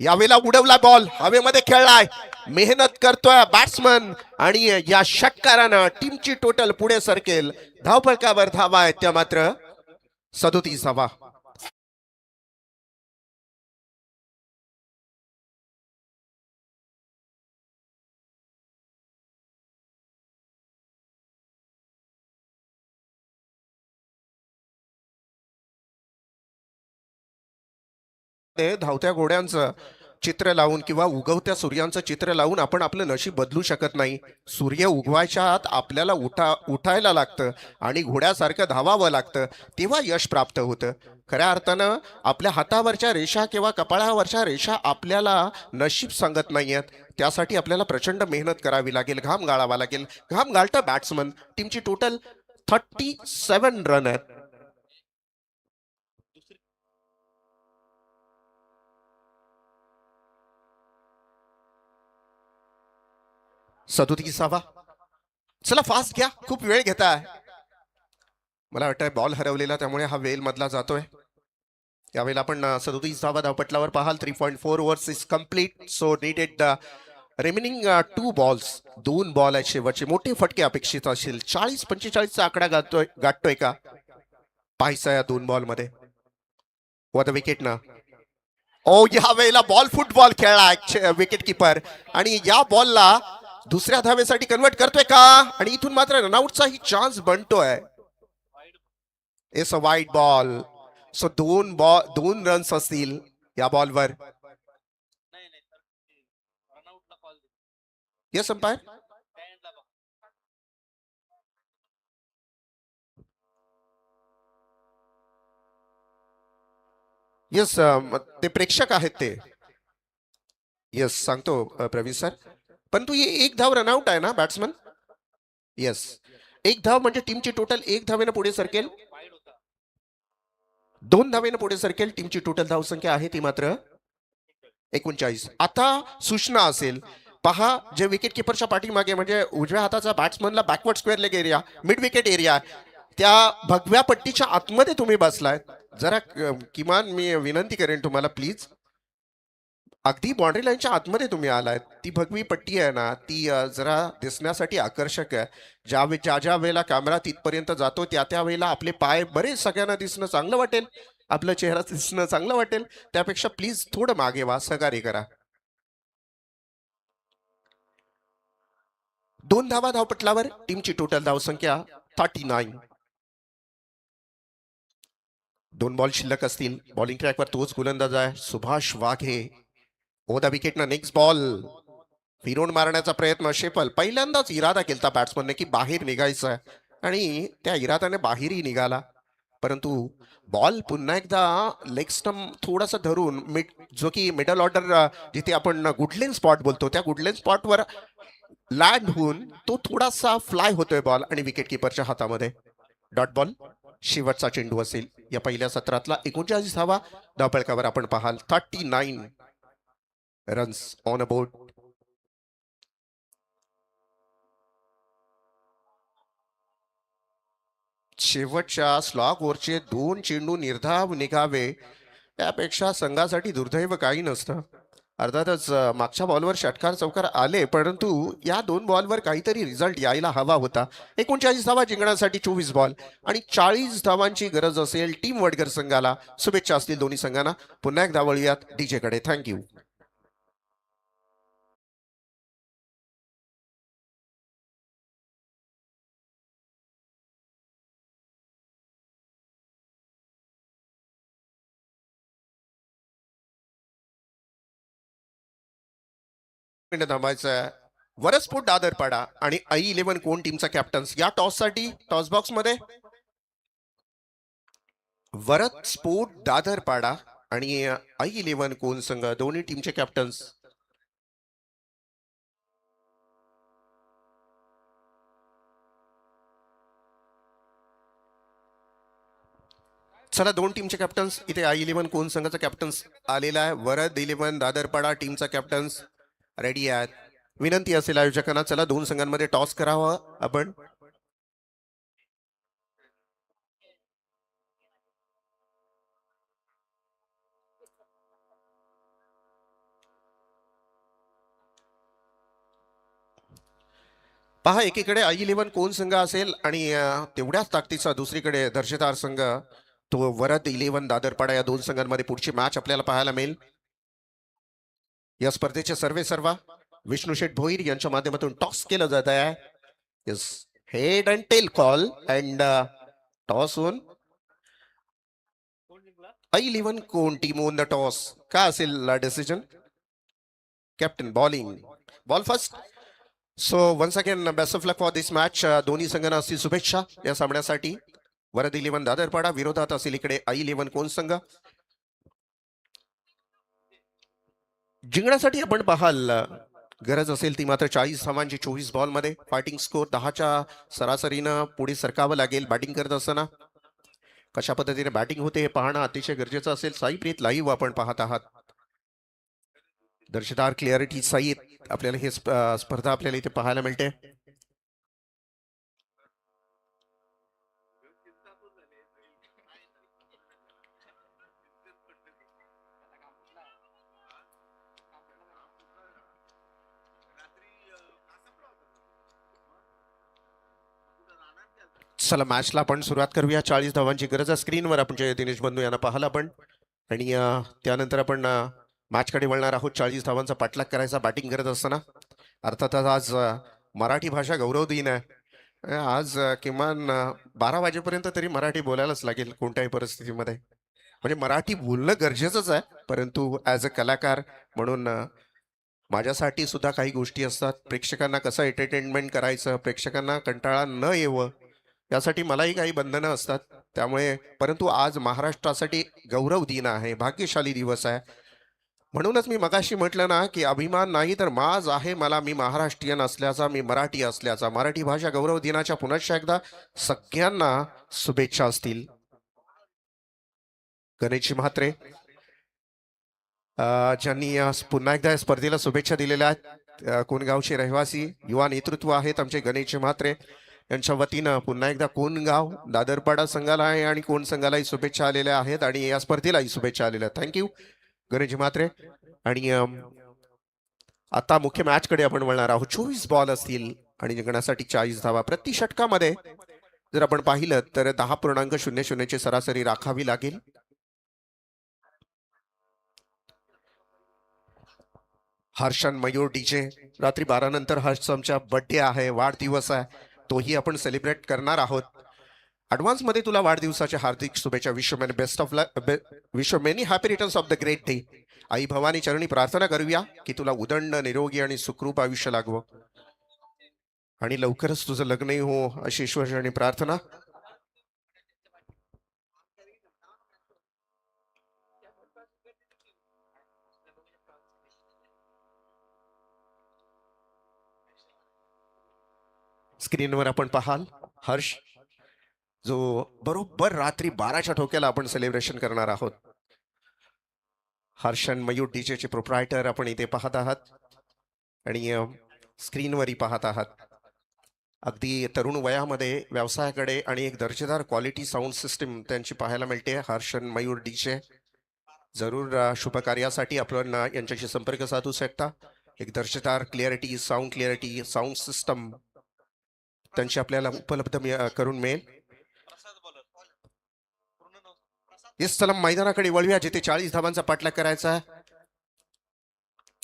यावेळेला उडवला बॉल, हवेमध्ये खेळलाय, मेहनत करतोय बॅट्समन, आणि या षटकारानं टीमची टोटल पुढे सरकेल. धावफलकावर धावा आहेत त्या मात्र 37 धावा. धावत्या घोड्यांचं चित्र लावून किंवा उगवत्या सूर्यांचं चित्र लावून आपण आपलं नशीब बदलू शकत नाही. सूर्य उगवायच्या आत आपल्याला उठायला लागतं आणि घोड्यासारखं धावावं लागतं, तेव्हा यश प्राप्त होतं. खऱ्या अर्थानं आपल्या हातावरच्या रेषा किंवा कपाळावरच्या रेषा आपल्याला नशीब सांगत नाहीयेत, त्यासाठी आपल्याला प्रचंड मेहनत करावी लागेल, घाम गाळावा लागेल. घाम गाळतं बॅट्समन. टीमची टोटल 37 रन आहेत. सदोतीसावा. चला फास्ट घ्या, खूप वेळ घेताय. मला वाटतंय बॉल हरवलेला, त्यामुळे हा वेल मधला जातोय. यावेळेला आपण 37 धावा धावपटलावर पाहाल. 3.4 overs is complete, so needed remaining 2 balls, 2 ball आहेत शेवटचे. मोठे फटके अपेक्षित असेल. 40-45चा आकडा गाठतोय का पाहायचा या 2 बॉल मध्ये. व द विकेट ना. ओ, या वेळेला बॉल फुटबॉल खेळला विकेट किपर आणि या बॉलला दुसऱ्या धावेसाठी कन्वर्ट करतोय का. आणि इथून मात्र रनआउटचाही चान्स बनतोय. It's a wide ball. So 2 runs असतील या बॉलवर. Yes umpire. येस, ते प्रेक्षक आहेत ते. येस सांगतो प्रवीण सर. पण तू एक धाव रनआउट आहे ना बॅट्समन. येस, एक धाव म्हणजे टीमची टोटल 1 धावेनं पुढे सरकेल. 2 धावेनं पुढे सरकेल. टीमची टोटल धावसंख्या आहे ती मात्र 39. आता सूचना असेल पहा, जे विकेट किपरच्या पाठीमागे म्हणजे उजव्या हाताचा बॅट्समनला backward square leg area, mid wicket area, त्या भगव्या पट्टीच्या आतमध्ये तुम्ही बसलाय. जरा किमान मी विनंती करेन तुम्हाला, प्लीज अगदी बाउंड्री लाईनच्या आतमध्ये तुम्ही आलाय. ती भगवी पट्टी आहे ना, ती जरा दिसण्यासाठी आकर्षक आहे. ज्या ज्या वेळेला कॅमेरा तिथपर्यंत जातो त्या वेळेला आपले पाय बरेच सगळ्यांना दिसणं चांगलं वाटेल, आपलं चेहरा दिसणं चांगलं वाटेल. त्यापेक्षा प्लीज थोडं मागे वा, सहकार्य करा. 2 धावा धावपटलावर. टीमची टोटल धावसंख्या 39. 2 बॉल शिल्लक असतील. बॉलिंग ट्रॅकवर तोच गोलंदाज आहे सुभाष वाघे. ओ द विकेट ना. नेक्स्ट बॉल फिरवून मारण्याचा प्रयत्न. शेपल पहिल्यांदाच इरादा केला बॅट्समनने की बाहेर निघायचं आहे आणि त्या इरादाने बाहेरही निघाला. परंतु बॉल पुन्हा एकदा लेग स्टंप थोडासा धरून जो की मिडल ऑर्डर जिथे आपण गुडलेन स्पॉट बोलतो त्या गुडलेन स्पॉटवर लँड होऊन तो थोडासा फ्लाय होतोय बॉल आणि विकेट किपरच्या हातामध्ये डॉट बॉल. शेवटचा चेंडू असेल या पहिल्या सत्रातला. 39 धावा धावपळकावर आपण पाहाल. 39 रन्स ऑन अ बोर्ड. शेवटच्या स्लॉग ओव्हरचे 2 चेंडू निर्धाव निघावे त्यापेक्षा संघासाठी दुर्दैव काही नसतं. अर्थातच मागच्या बॉलवर षटकार चौकार आले, परंतु या 2 बॉलवर काहीतरी रिझल्ट यायला हवा होता. 39 धावा जिंकण्यासाठी 24 बॉल आणि 40 धावांची गरज असेल टीम वडगर संघाला. शुभेच्छा असतील दोन्ही संघांना. पुन्हा एकदा वळूयात डीजे कडे. थँक्यू. थांबायचं. वरसपूट दादरपाडा आणि I11 कोण टीमचा कॅप्टन्स या टॉस साठी. टॉस बॉक्स मध्ये वरद स्पोर्ट दादरपाडा आणि I11 कोण संघ दोन्ही टीमचे कॅप्टन्स. चला, 2 टीमचे कॅप्टन्स इथे. I11 कोण संघाचा कॅप्टन्स आलेला आहे. वरद 11 दादरपाडा टीमचा कॅप्टन्स रेडी आहेत. विनंती असेल आयोजकांना, चला 2 संघांमध्ये टॉस करावा आपण. पहा, एकीकडे I11 कोण संघ असेल आणि तेवढ्याच ताकदीचा दुसरीकडे दर्शेदार संघ तो वरद 11 दादरपाडा. या 2 संघांमध्ये पुढची मॅच आपल्याला पाहायला मिळेल. या स्पर्धेचे सर्वेसर्वा विष्णू शेठ भोईर यांच्या माध्यमातून टॉस केलं जात आहे. Yes, head and tail call and toss on I11 कोण टीम ओन द टॉस. काय असेल decision. Captain bowling, ball first. So once again best of luck for this match. दोन्ही संघांना असतील शुभेच्छा या सामन्यासाठी. वरद 11 दादरपाडा विरोधात असेल इकडे I11 कोण संघ. जिंकण्यासाठी आपण पाहाल गरज असेल ती मात्र 40 धावांची 24 बॉल मध्ये. फायटिंग स्कोर 10च्या सरासरीनं पुढे सरकावं लागेल. बॅटिंग करत असताना कशा पद्धतीने बॅटिंग होते हे पाहणं अतिशय गरजेचं असेल. साईप्रीत लाईव्ह आपण पाहत आहात. दर्शदार क्लिअरिटी सहित आपल्याला हे स्पर्धा आपल्याला इथे पाहायला मिळते. चला मॅचला आपण सुरुवात करूया. 40 धावांची गरज आहे स्क्रीनवर आपण जे दिनेश बंधू यांना पाहाल आपण. आणि त्यानंतर आपण मॅचकडे वळणार आहोत. 40 धावांचा पाठलाग करायचा बॅटिंग करत असताना. अर्थातच आज मराठी भाषा गौरव दिन आहे. आज किमान 12 वाजेपर्यंत तरी मराठी बोलायलाच लागेल कोणत्याही परिस्थितीमध्ये. म्हणजे मराठी बोलणं गरजेचंच आहे, परंतु ॲज अ कलाकार म्हणून माझ्यासाठी सुद्धा काही गोष्टी असतात. प्रेक्षकांना कसं एंटरटेनमेंट करायचं, प्रेक्षकांना कंटाळा न येवं, यासाठी मलाही काही बंधनं असतात. त्यामुळे परंतु आज महाराष्ट्रासाठी गौरव दिन आहे, भाग्यशाली दिवस आहे. म्हणूनच मी मगाशी म्हटलं ना की अभिमान नाही तर माज आहे मला, मी महाराष्ट्रीयन असल्याचा, मी मराठी असल्याचा. मराठी भाषा गौरव दिनाच्या पुनश्च एकदा सगळ्यांना शुभेच्छा असतील. गणेश म्हात्रे ज्यांनी पुन्हा एकदा स्पर्धेला शुभेच्छा दिलेल्या आहेत. कोणगावचे रहिवासी युवा नेतृत्व आहेत आमचे गणेश म्हात्रे यांच्या वतीनं पुन्हा एकदा कोणगाव दादरपाडा संघाला आहे आणि कोण संघालाही शुभेच्छा आलेल्या आहेत आणि या स्पर्धेलाही शुभेच्छा आलेल्या आहेत. थँक्यू गणेश म्हात्रे. आणि आता मुख्य मॅच कडे आपण वळणार आहोत. 24 बॉल असतील आणि जिंकण्यासाठी 40 धावा प्रति षटकामध्ये जर आपण पाहिलं तर 10.00 ची सरासरी राखावी लागेल. हर्षन मयूर डीजे रात्री 12 नंतर हर्षचा बर्थडे आहे, वाढदिवस आहे, तोही आपण सेलिब्रेट करणार आहोत. ऍडव्हान्स मध्ये तुला वाढदिवसाच्या हार्दिक शुभेच्छा. Wish many best of wish many happy returns of the great day. आई भवानी चरणी प्रार्थना करूया की तुला उदंड निरोगी आणि सुखरूप आयुष्य लागवं आणि लवकरच तुझं लग्नही हो अशी ईश्वरचरणी प्रार्थना. स्क्रीनवर आपण पाहाल हर्ष जो बरोबर रात्री 12च्या ठोक्याला आपण सेलिब्रेशन करणार आहोत. हर्षन मयूर डीजेचे प्रोप्रायटर आपण इथे पाहत आहात आणि स्क्रीनवरही पाहत आहात. अगदी तरुण वयामध्ये व्यवसायाकडे आणि एक दर्जेदार क्वालिटी साऊंड सिस्टीम त्यांची पाहायला मिळते. हर्षन मयूर डीजे जरूर शुभ कार्यासाठी आपण यांच्याशी संपर्क साधू शकता. एक दर्जेदार क्लिअरिटी साऊंड सिस्टम त्यांची आपल्याला उपलब्ध करून मिळेल. इस सलम मैदानाकडे वळूया जिथे 40 धावांचा पाठलाग करायचा आहे.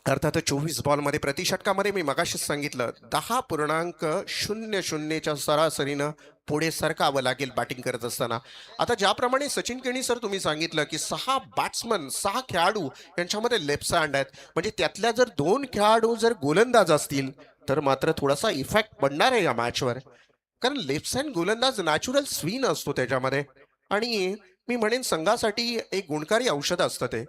अर्थात 24 बॉल मध्ये प्रति षटकामध्ये मी मगाशीच सांगितलं 10.00च्या सरासरीनं पुढे सरकावं लागेल बॅटिंग करत असताना. आता ज्याप्रमाणे सचिन केणी सर तुम्ही सांगितलं की 6 बॅट्समन 6 खेळाडू यांच्यामध्ये लेफ्ट हँड आहेत, म्हणजे त्यातल्या जर 2 खेळाडू जर गोलंदाज असतील तर मात्र थोडासा इफेक्ट पडणार आहे या मॅचवर. कारण लेफ्ट हँड गोलंदाज नॅचरल स्विन असतो त्याच्यामध्ये आणि मी म्हणेन संघासाठी एक गुणकारी औषध असतं ते.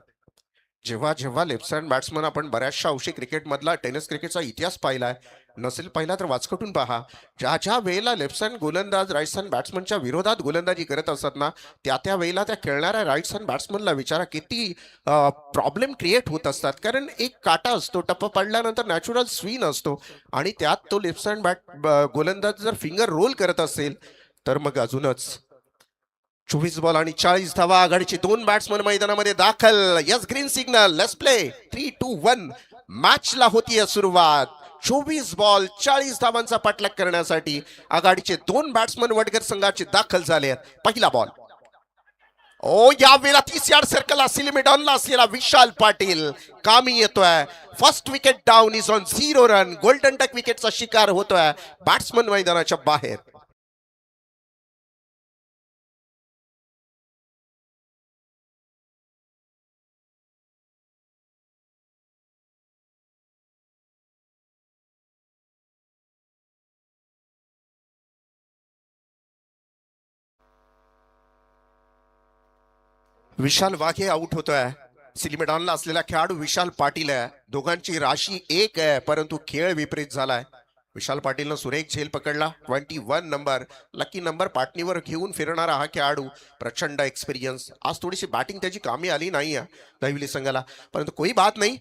जेव्हा जेव्हा लेफ्ट हँड बॅट्समन आपण बऱ्याचशा अंशी क्रिकेटमधला टेनिस क्रिकेटचा इतिहास पाहिलाय, नसेल पाहिला तर वाचकटून पहा. ज्या ज्या वेळेला लेफ्ट हँड गोलंदाज राईट हँड बॅट्समनच्या विरोधात गोलंदाजी करत असतात ना, त्या वेळेला त्या खेळणाऱ्या राईट हँड बॅट्समनला विचारा किती प्रॉब्लेम क्रिएट होत असतात. कारण एक काटा असतो, टप्पा पडल्यानंतर नॅचरल स्विन असतो आणि त्यात तो लेफ्ट हँड गोलंदाज जर फिंगर रोल करत असेल तर मग अजूनच. 24 बॉल आणि 40 धावा. आघाडीचे 2 बॅट्समन मैदानामध्ये दाखल. Yes green signal. Let's play. 3, 2, 1 मॅचला होतीये सुरुवात. 24 बॉल 40 धावांचा पाठलाग करण्यासाठी आघाडीचे 2 बॅट्समन वडगर संघाचे दाखल झाले आहेत. पहिला बॉल. ओ या वेळेला 30 यार्ड सर्कलला सिलिमेडॉनला असलेला विशाल पाटील कामी येतोय. First wicket down is on 0 run. Golden टक विकेटचा शिकार होतोय बॅट्समन मैदानाच्या बाहेर. विशाल वाघे आउट होतोय. सिलिमेडॉनला असलेला खेळाडू विशाल पाटील आहे. दोघांची राशी एक आहे, परंतु खेळ विपरीत झालाय. विशाल पाटीलनं सुरेख झेल पकडला. 21 नंबर लकी नंबर पाटणीवर घेऊन फिरणारा हा खेळाडू. प्रचंड एक्सपिरियन्स. आज थोडीशी बॅटिंग त्याची कामी आली नाही दहिवली संघाला, परंतु कोई बात नहीं.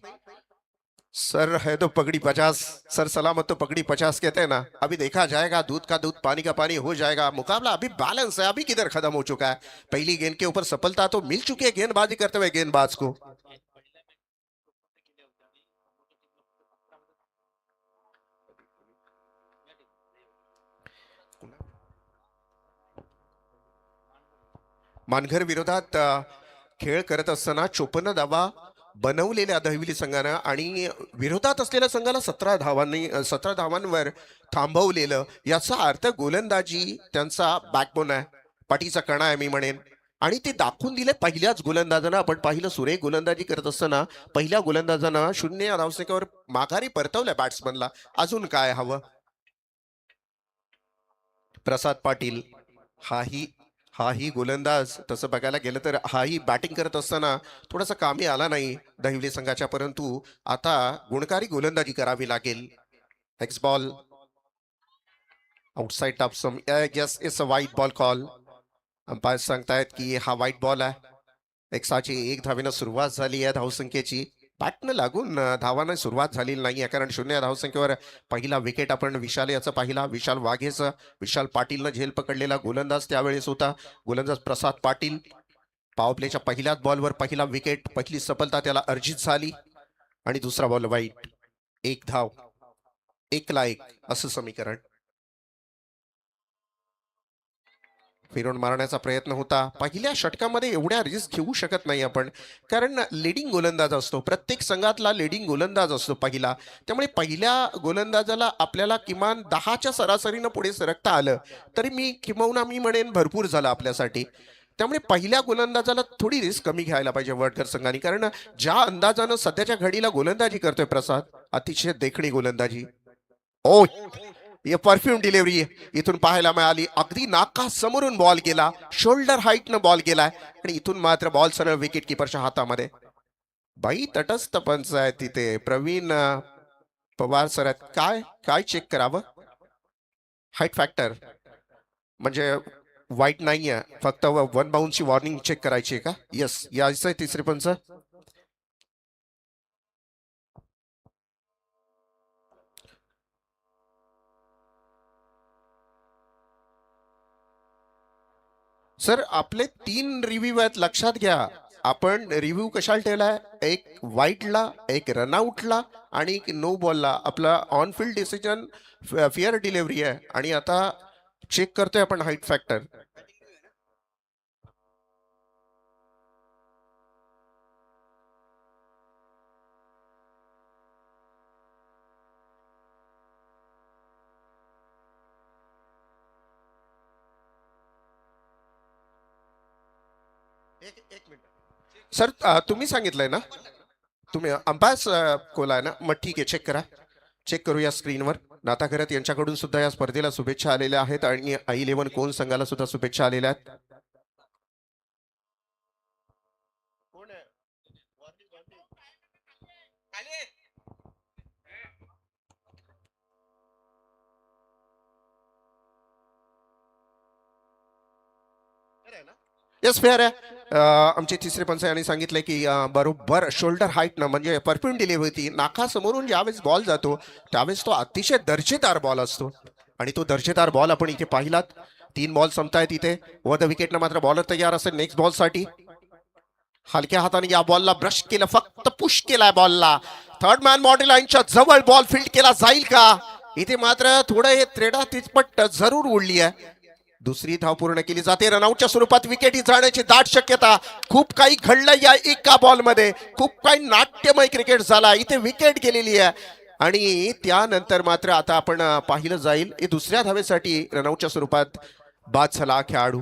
सर है तो पगड़ी 50, सर सलामत तो पगड़ी 50 कहते हैं ना. अभी देखा जाएगा, दूध का दूध पानी का पानी हो जाएगा. मुकाबला अभी बैलेंस है. अभी किधर खत्म हो चुका है. पहली गेंद के ऊपर सफलता तो मिल चुकी है गेंदबाजी करते हुए गेंदबाज को. मानघर विरोधात खेळ करत असताना 54 धावा बनवलेल्या दहिवली संघानं आणि विरोधात असलेल्या संघाला 17 धावांवर थांबवलेलं. याचा अर्थ गोलंदाजी त्यांचा बॅकबोन आहे, पाठीचा कणा आहे मी म्हणेन. आणि ते दाखवून दिले पहिल्याच गोलंदाजानं. आपण पाहिलं सुरेख गोलंदाजी करत असताना पहिल्या गोलंदाजानं 0 या धावसंख्येवर माघारी परतवल्या बॅट्समनला. अजून काय हवं? प्रसाद पाटील हाही हाही गोलंदाज तसं बघायला गेलं तर हाही बॅटिंग करत असताना थोडासा कामी आला नाही दहिवली संघाच्या, परंतु आता गुणकारी गोलंदाजी करावी लागेल. Next ball outside top some, yes it's a wide ball call. Umpire सांगतायत की हा वाईट बॉल आहे. एक धावेनं सुरुवात झाली आहे धावसंख्येची. बॅटनं लागून धावांना सुरुवात झालेली नाही आहे, कारण 0 धावसंख्येवर पहिला विकेट आपण विशाल याचा पाहिला, विशाल वाघेचा. विशाल पाटीलनं झेल पकडलेला गोलंदाज त्यावेळेस होता, गोलंदाज प्रसाद पाटील. पॉवर प्लेच्या पहिल्याच बॉलवर पहिला विकेट, पहिली सफलता त्याला अर्जित झाली. आणि दुसरा बॉल वाईट. एक धाव, 1ला 1 असं समीकरण. फिरून मारण्याचा प्रयत्न होता. पहिल्या षटकामध्ये एवढ्या रिस्क घेऊ शकत नाही आपण, कारण लिडिंग गोलंदाज असतो, प्रत्येक संघातला लिडिंग गोलंदाज असतो पहिला. त्यामुळे पहिल्या गोलंदाजाला आपल्याला किमान 10च्या सरासरीनं पुढे सरकता आलं तरी किंबहुना मी म्हणेन भरपूर झालं आपल्यासाठी. त्यामुळे पहिल्या गोलंदाजाला थोडी रिस्क कमी घ्यायला पाहिजे वडकर संघाने, कारण ज्या अंदाजानं सध्याच्या घडीला गोलंदाजी करतोय प्रसाद, अतिशय देखणी गोलंदाजी. ओ, ये परफ्यूम डिलिव्हरी इथून पाहायला मिळाली. अगदी नाका समोरून बॉल गेला, शोल्डर हाईट न बॉल गेलाय आणि इथून मात्र बॉल सरळ विकेट किपरच्या हातामध्ये. बाई तटस्थ पंच आहे तिथे, प्रवीण पवार सर आहेत. काय काय चेक करावं? हाईट फॅक्टर म्हणजे वाईट नाहीये, फक्त वन बाउंडची वॉर्निंग चेक करायची आहे का? येस, यायचं आहे तिसरे पंच. सर आपले 3 रिव्ह्यू आहेत, लक्षात घ्या. आपण रिव्ह्यू कशाला ठेवलाय? एक वाईटला, एक रनआउटला आणि एक नो बॉलला. आपला on field decision fear delivery आहे. आणि आता चेक करतोय आपण हाईट फॅक्टर. एक मिनिट सर, तुम्ही सांगितलंय ना, तुम्ही अंपायर कोला ना, मग ठीक आहे, चेक करा. चेक करूया स्क्रीनवर. नाता खरत यांच्याकडून सुद्धा या स्पर्धेला शुभेच्छा आलेल्या आहेत आणि I11 कोण संघाला सुद्धा शुभेच्छा आलेल्या आहेत. येस फेअर आहे. आमचे तिसरे पंच यांनी सांगितले की बरोबर शोल्डर हाईट न म्हणजे परफ्यूम डिलिव्हरी होती. नाकासमोरून ज्यावेळेस बॉल जातो त्यावेळेस तो अतिशय दर्जेदार बॉल असतो आणि तो दर्जेदार बॉल आपण इथे पाहिलात. 3 बॉल संपतायत इथे. वर द विकेटनं मात्र बॉलर तयार असेल नेक्स्ट बॉल साठी. हलक्या हाताने या बॉलला ब्रश केलं, फक्त पुश केलाय बॉलला. थर्ड मॅन बॉडी लाईनच्या जवळ बॉल फील्ड केला जाईल का? इथे मात्र थोडं हे त्रेडा तिचपट जरूर उडली आहे. दुसरी धाव पूर्ण केली जाते. रनआउटच्या स्वरूपात विकेट जाण्याची दाट शक्यता. खूप काही घडलं या एका बॉलमध्ये, खूप काही नाट्यमय क्रिकेट झाला. इथे विकेट गेलेली आहे आणि त्यानंतर मात्र आता आपण पाहिलं जाईल दुसऱ्या धावेसाठी रनआउटच्या स्वरूपात बाद झाला खेळाडू.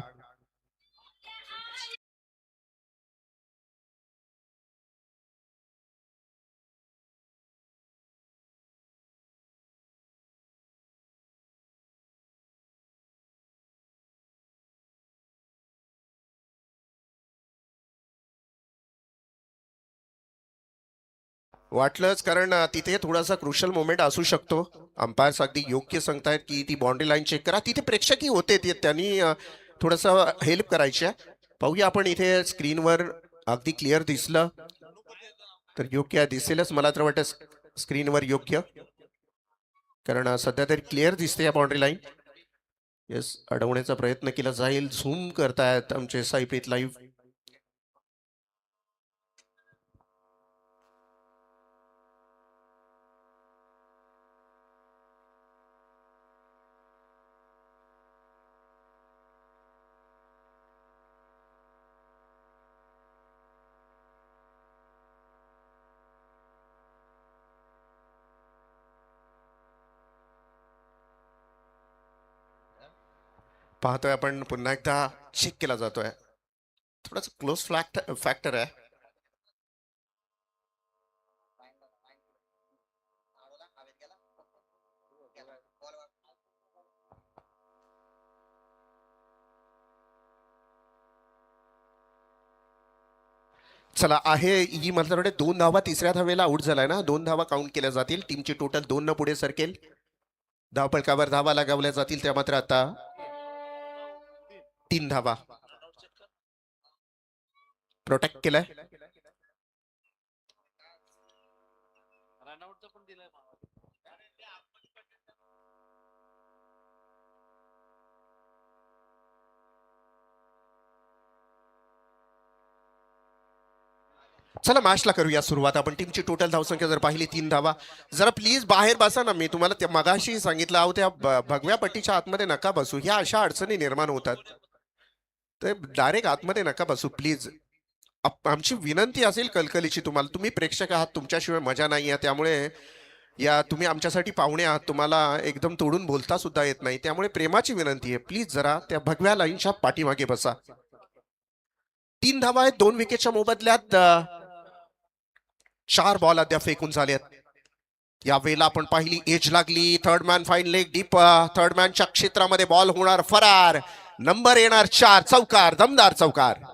वाटलंच, कारण तिथे थोडासा क्रुशल मोमेंट असू शकतो. अंपायर्स अगदी योग्य सांगतायत की ती बाउंड्री लाईन चेक करा. तिथे प्रेक्षकही होते, त्यांनी थोडंसं हेल्प करायची आहे. पाहूया आपण इथे स्क्रीनवर अगदी क्लिअर दिसलं तर योग्य दिसेलच, मला तर वाटतं स्क्रीनवर योग्य, कारण सध्या तरी क्लिअर दिसते या बाउंड्री लाईन. येस, अडवण्याचा प्रयत्न केला जाईल. झूम करतायत आमचे साईप्रीत लाईव्ह. पाहतोय आपण पुन्हा एकदा चेक केला जातोय. थोडासा क्लोज फॅक्टर आहे. चला आहे ही म्हटल्याकडे 2 धावा तिसऱ्या धावेला आउट झालाय ना. 2 धावा काउंट केल्या जातील. टीमची टोटल 2 न पुढे सरकेल. धावपळकावर धावा लगावल्या जातील. त्या मात्र आता 3 धावा प्रोटेक्ट केलाय. चला मॅचला करूया सुरुवात. आपण टीमची टोटल धावसंख्या जर पाहिली 3 धावा. जरा प्लीज बाहेर बसा ना. मी तुम्हाला त्या मगाशी सांगितलं आहो त्या भगव्या पट्टीच्या आतमध्ये नका बसू. ह्या अशा अडचणी निर्माण होतात. तर डायरेक्ट आतमध्ये नका बसू प्लीज. आमची विनंती असेल कलकलीची तुम्हाला. तुम्ही प्रेक्षक आहात, तुमच्याशिवाय मजा नाही आहे. त्यामुळे या तुम्ही आमच्यासाठी पाहुणे आहात. तुम्हाला एकदम तोडून बोलता सुद्धा येत नाही. त्यामुळे प्रेमाची विनंती आहे, प्लीज जरा त्या भगव्या लाईनच्या पाठीमागे बसा. 3 धावा आहेत 2 विकेटच्या मोबदल्यात. 4 बॉल अद्याप फेकून झालेत. या वेळेला आपण पाहिली एज लागली. Third man fine leg deep. थर्ड मॅनच्या क्षेत्रामध्ये बॉल होणार फरार. नंबर येणार 4. चौकार, दमदार चौकार.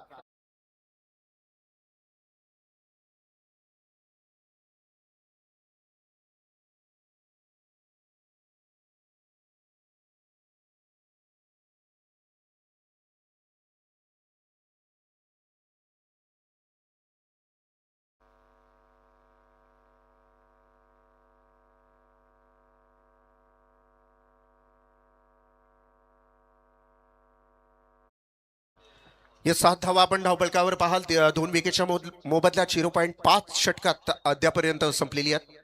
या 7 धावा आपण धावपळकावर पाहाल. 2 विकेटच्या मोबदल्यात 0.5 षटकात अद्यापर्यंत संपलेली आहेत.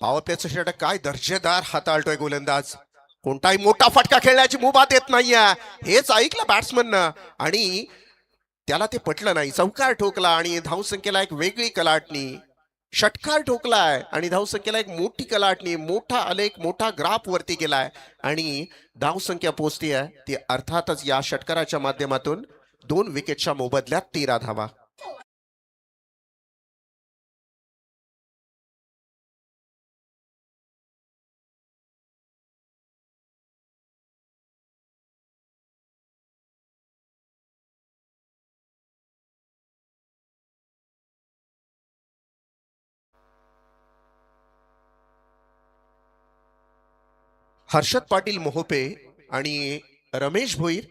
पॉवर प्लेचं षटक काय दर्जेदार हाताळतोय गोलंदाज. कोणताही मोठा फटका खेळण्याची मुभा देत नाहीये. हेच ऐकलं बॅट्समननं आणि त्याला ते पटलं नाही. चौकार ठोकला आणि धावसंख्येला एक वेगळी कलाटणी. षटकार ठोकलाय आणि धावसंख्येला एक मोठी कलाटणी. मोठा आलेख, मोठा ग्राफ वरती गेलाय आणि धावसंख्या पोहोचती आहे ती अर्थातच या षटकाराच्या माध्यमातून 2 विकेटच्या मोबदल्यात 13 धावा. हर्षद पाटील मोहोपे आणि रमेश भोईर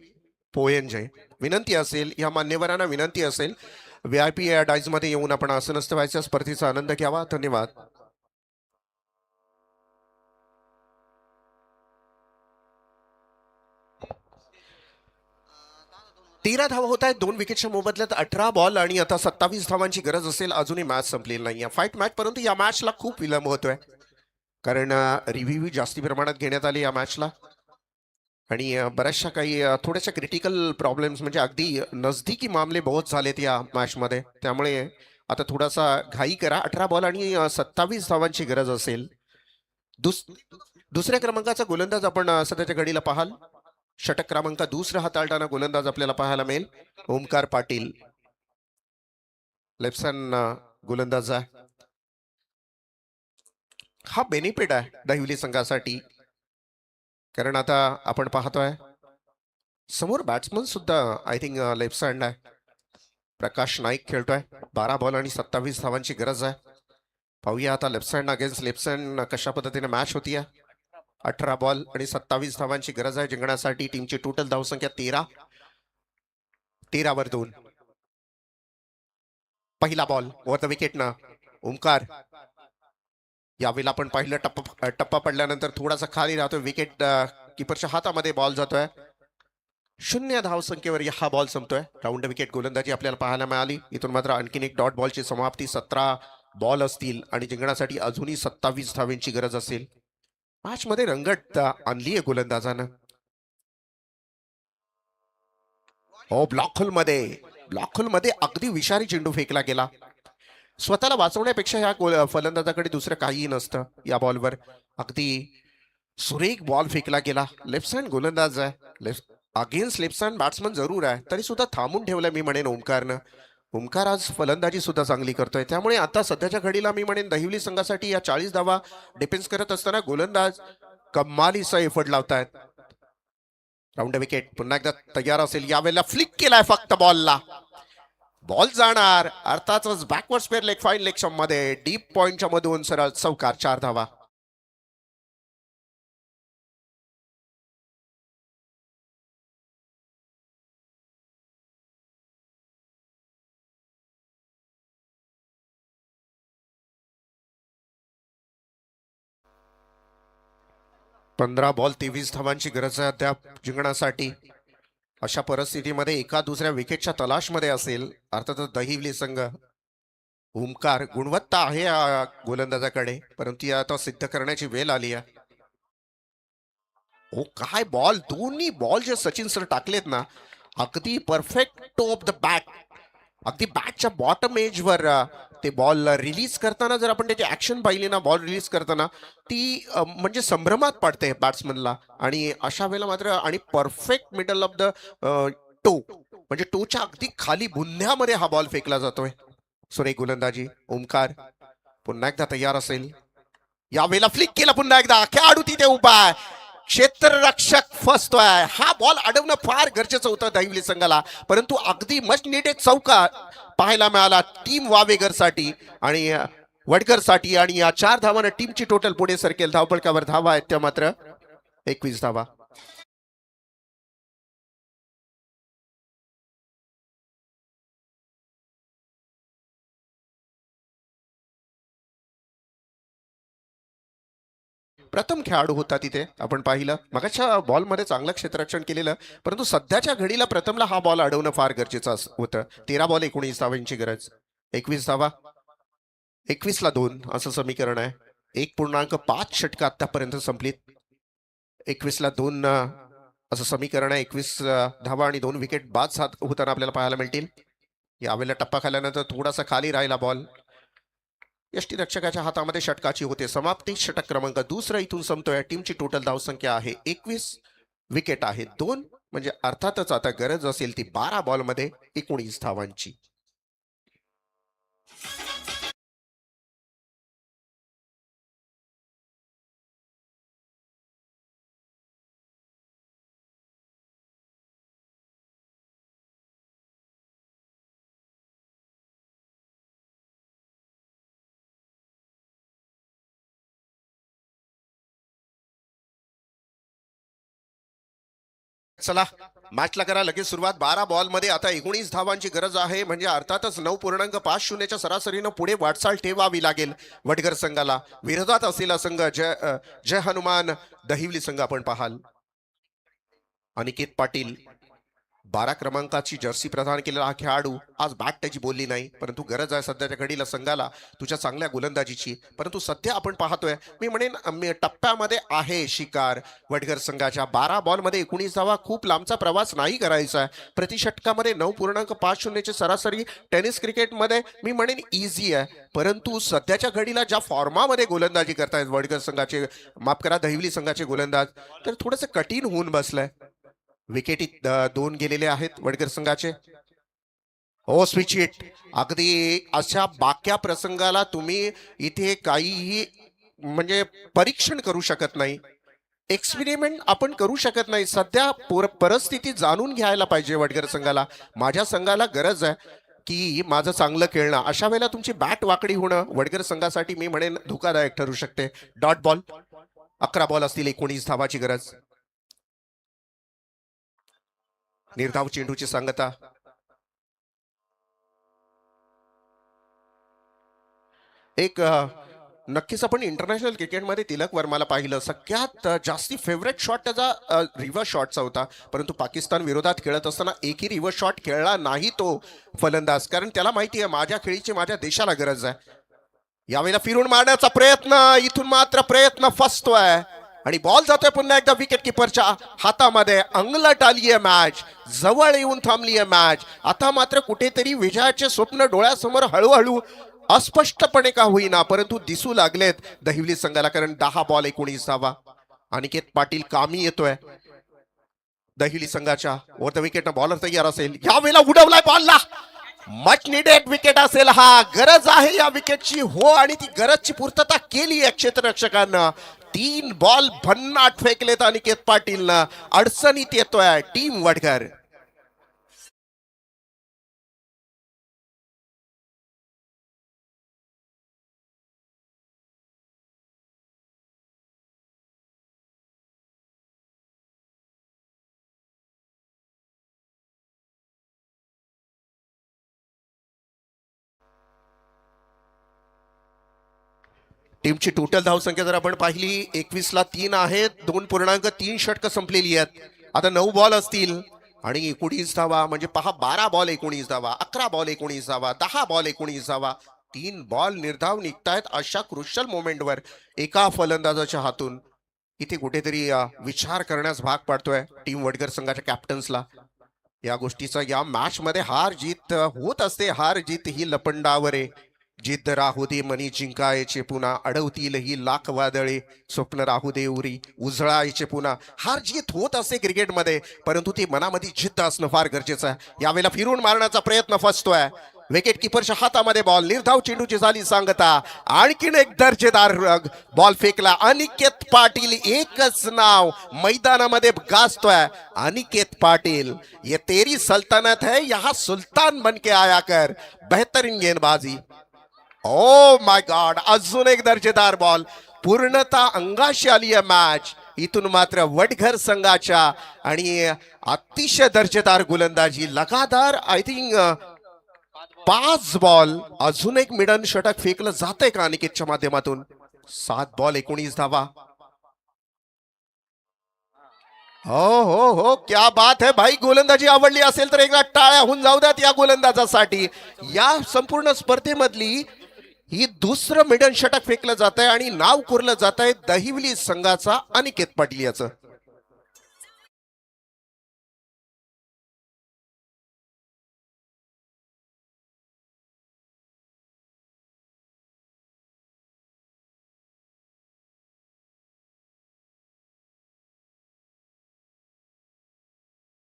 पोयंजय, विनंती असेल या मान्यवरांना विनंती असेल VIP डायज मध्ये येऊन आपण आसनस्थ व्हायच्या स्पर्धेचा आनंद घ्यावा. धन्यवाद. 13 धावा होत आहेत 2 विकेटच्या मोबदल्यात. 18 बॉल आणि आता 27 धावांची गरज असेल. अजूनही मॅच संपलेली नाही आहे. फाईट मॅच, परंतु या मॅचला खूप विलंब होतोय कारण रिव्ह्यू जास्ती प्रमाणात घेण्यात आले या मॅचला आणि बऱ्याचशा काही थोड्याशा क्रिटिकल प्रॉब्लेम्स म्हणजे अगदी नजदीकी मामले बहुत झालेत या मॅचमध्ये. त्यामुळे आता थोडासा घाई करा. 18 बॉल आणि 27 धावांची गरज असेल. दुसऱ्या क्रमांकाचा गोलंदाज आपण सध्याच्या घडीला पाहाल. षटक क्रमांक 2 हाताळताना गोलंदाज आपल्याला पाहायला मिळेल ओमकार पाटील. लेफ्ट गोलंदाज आहे. हा बेनिफिट आहे दहिवली संघासाठी कारण आता आपण पाहतोय समोर बॅट्समन सुद्धा आय थिंक लेफ्ट हँड आहे. प्रकाश नाईक खेळतोय. 12 बॉल आणि 27 धावांची गरज आहे. पाहूया आता left hand against left hand कशा पद्धतीने मॅच होती आहे. 18 बॉल आणि 27 धावांची गरज आहे जिंकण्यासाठी. टीमची टोटल धावसंख्या 13. 13 वर 2. पहिला बॉल वर द विकेटनं ओमकार. यावेळेला आपण पाहिलं टप्पा पडल्यानंतर थोडासा खाली राहतोय. विकेट किपरच्या हातामध्ये बॉल जातोय. 0 धावसंख्येवर हा बॉल संपतोय. राऊंड विकेट गोलंदाजी आपल्याला पाहायला मिळाली. इथून मात्र आणखीन एक डॉट बॉलची समाप्ती. 17 बॉल असतील आणि जिंकण्यासाठी अजूनही 27 धावांची गरज असेल. मॅच मध्ये रंगत आणली आहे गोलंदाजानं. हो ब्लॉक होल मध्ये अगदी विषारी चेंडू फेकला गेला. स्वतःला वाचवण्यापेक्षा ह्या फलंदाजाकडे दुसरं काहीही नसतं. या बॉलवर अगदी सुरेख बॉल फेकला गेला. लेफ्ट हँड गोलंदाज आहे. अगेन्स्ट लेफ्ट हँड बॅट्समन जरूर आहे, तरी सुद्धा थांबून ठेवलं मी म्हणेन ओमकारनं. ओमकार आज फलंदाजी सुद्धा चांगली करतोय, त्यामुळे आता सध्याच्या घडीला मी म्हणेन दहिवली संघासाठी या 40 धावा डिफेन्स करत असताना गोलंदाज कमालीचा एफर्ट लावतायत. राऊंड विकेट पुन्हा एकदा तयार असेल, यावेळेला फ्लिक केलाय फक्त बॉलला. बॉल जाणार अर्थातच backward spare leg fine leg मध्ये डीप पॉइंटच्या मधून सरळ चौकार, 4 धावा. पंधरा बॉल 23 धावांची गरज आहे अद्याप जिंकण्यासाठी. अशा परिस्थितीमध्ये एका दुसऱ्या विकेटच्या तलाशमध्ये असेल अर्थातच दहिवली संघ. ओमकार गुणवत्ता आहे या गोलंदाजाकडे, परंतु ती आता सिद्ध करण्याची वेळ आली आहे. ओ काय बॉल, दोन्ही बॉल जे सचिन सर टाकलेत ना, अगदी परफेक्ट टॉप द बॅट, अगदी बॅटच्या बॉटम एज वर ते बॉल रिलीज करताना जर आपण त्याची ऍक्शन पाहिली ना, बॉल रिलीज करताना ती म्हणजे संभ्रमात पडते बॅट्समनला. आणि अशा वेळेला मात्र आणि perfect middle of the toe, म्हणजे टोच्या अगदी खाली बुंध्यामध्ये हा बॉल फेकला जातोय. सुरेख गोलंदाजी. ओमकार पुन्हा एकदा तयार असेल, यावेळेला फ्लिक केला पुन्हा एकदा, खेळाडू तिथे उभा आहे, क्षेत्ररक्षक फसतोय. हा बॉल अडवणं फार गरजेचं होतं दहिवली संघाला, परंतु अगदी मस्ट नीडेड चौका पाहायला मिळाला टीम वावेगरसाठी आणि वडकरसाठी. आणि या 4 धावांना टीमची टोटल पुढे सरकेल. धावपळकावर धावा आहेत त्या मात्र 21 धावा. प्रथम खेळाडू होता तिथे आपण पाहिलं, मगाच्या बॉलमध्ये चांगलं क्षेत्ररक्षण केलेलं, परंतु सध्याच्या घडीला प्रथमला हा बॉल अडवणं फार गरजेचं होतं. 13 बॉल 19 धावांची गरज, 21 धावा, 21ला 2 असं समीकरण आहे. 1.5 षटकं आतापर्यंत संपलीत. 21ला 2 असं समीकरण आहे. 21 धावा आणि 2 विकेट बाद होताना आपल्याला पाहायला मिळतील. यावेळेला टप्पा खाल्यानंतर थोडासा खाली राहिला बॉल. यष्टीरक्षकाच्या हातामध्ये षटकाची होते समाप्ती. षटक क्रमांक दुसरा इथून संपतोय. टीमची टोटल धावसंख्या आहे 21, विकेट आहे 2, म्हणजे अर्थातच आता गरज असेल ती 12 बॉलमध्ये 19 धावांची. चला मॅचला करा लगेच सुरुवात. 12 बॉल मध्ये आता 19 धावांची गरज आहे, म्हणजे अर्थातच 9.50च्या सरासरीनं पुढे वाटचाल ठेवावी लागेल वडगर संघाला. विरोधात असलेला संघ जय हनुमान दहिवली संघ आपण पाहाल. अनिकेत पाटील 12 क्रमांकाची जर्सी प्रदान केलेला हा खेळाडू आज बॅट त्याची बोलली नाही, परंतु गरज आहे सध्याच्या घडीला संघाला तुझ्या चांगल्या गोलंदाजीची. परंतु सध्या आपण पाहतोय मी म्हणेन टप्प्यामध्ये आहे शिकार वडगर संघाच्या. 12 बॉलमध्ये 19 धावा, खूप लांबचा प्रवास नाही करायचा आहे. प्रतिषटकामध्ये 9.50ची सरासरी टेनिस क्रिकेटमध्ये मी म्हणेन इझी आहे, परंतु सध्याच्या घडीला ज्या फॉर्मामध्ये गोलंदाजी करतायत वडगर संघाचे, माफ करा दहिवली संघाचे गोलंदाज, तर थोडंसं कठीण होऊन बसलंय. विकेटी 2 गेलेले आहेत वडगर संघाचे. हो स्विच हिट. अगदी अशा बाक्या प्रसंगाला तुम्ही इथे काहीही म्हणजे परीक्षण करू शकत नाही, एक्सपेरिमेंट आपण करू शकत नाही. सध्या परिस्थिती जाणून घ्यायला पाहिजे वडगर संघाला. माझ्या संघाला गरज आहे की माझं चांगलं खेळणं. अशा वेळेला तुमची बॅट वाकडी होणं वडगर संघासाठी मी म्हणेन धोकादायक ठरू शकते. Dot ball. 11 बॉल असतील 19 धावाची गरज. निर्धाव चेंडूची सांगता. एक नक्कीच आपण इंटरनॅशनल क्रिकेटमध्ये तिलक वर्माला पाहिलं, सगळ्यात जास्ती फेवरेट शॉट त्याचा रिव्हर्स शॉटचा होता, परंतु पाकिस्तान विरोधात खेळत असताना एकही रिव्हर्स शॉट खेळला नाही तो फलंदाज, कारण त्याला माहिती आहे माझ्या खेळीची माझ्या देशाला गरज आहे. यावेळेला फिरून मारण्याचा प्रयत्न, इथून मात्र प्रयत्न फसतोय आणि बॉल जातोय पुन्हा एकदा विकेट किपरच्या हातामध्ये. अंगलट आली आहे मॅच, जवळ येऊन थांबली आहे मॅच. आता मात्र कुठेतरी विजयाचे स्वप्न डोळ्यासमोर हळूहळू अस्पष्टपणे का होईना परंतु दिसू लागलेत दहिवली संघाला, कारण 10 बॉल 19 धावा. अनिकेत पाटील कामी येतोय. दहिली संघाच्या वर द विकेटनं बॉलर तयार असेल, यावेळेला उडवलाय बॉलला, मच निडेड विकेट असेल हा, गरज आहे या विकेटची हो, आणि ती गरजची पूर्तता केली या क्षेत्ररक्षकांना. 3 बॉल भन्नाट फेकलेत अनिकेत पाटीलनं, अडचणीत येतोय टीम वडघर. टीमची टोटल धावसंख्या जर आपण पाहिली 21ला 3 आहेत, 2.3 षटकं संपलेली आहेत. आता 9 बॉल असतील आणि 19 धावा, म्हणजे पहा 12 बॉल 19 धावा, 11 बॉल 19 धावा, 10 बॉल 19 धावा, 3 बॉल निर्धाव निघतायत अशा क्रुशल मोमेंटवर एका फलंदाजाच्या हातून. इथे कुठेतरी विचार करण्यास भाग पाडतोय टीम वडगर संघाच्या कॅप्टन्सला. या गोष्टीचा या मॅच मध्ये हार जीत होत असते, हार जीत ही लपंडावर आहे. जिद्द राहू दे मनी जिंकायचे पुन्हा, अडवतील ही लाख वादळे, स्वप्न राहू दे उरी उजळायचे पुन्हा. हार जीत होत असते क्रिकेटमध्ये, परंतु ती मनामध्ये जिद्द असणं फार गरजेचं आहे. यावेळेला फिरून मारण्याचा प्रयत्न फसतोय, विकेट किपरच्या हातामध्ये बॉल, निर्धाव चेंडूची झाली सांगता. आणखीन एक दर्जेदार बॉल फेकला अनिकेत पाटील, एकच नाव मैदानामध्ये गाजतोय अनिकेत पाटील. ये तेरी सल्तनत है, यहां सुल्तान बन के आया कर. बेहतरीन गेंदबाजी, ओ माय गॉड, अजून एक दर्जेदार बॉल, पूर्णता अंगाशी आली आहे मॅच. इथून मात्र वडघर संघाच्या आणि अतिशय दर्जेदार गोलंदाजी लगातार. आय थिंक 5 बॉल, अजून एक मिडन षटक फेकलं जातंय का अनिकेतच्या माध्यमातून. 7 बॉल 19 धावा. हो हो हो, क्या बात है भाई, गोलंदाजी आवडली असेल तर एकदा टाळ्या होऊन जाऊ द्यात या गोलंदाजासाठी. या संपूर्ण स्पर्धेमधली ही दुसरं मिडन षटक फेकलं जात आहे आणि नाव कोरलं जात आहे दहिवली संघाचा अनिकेत पाटील याचं.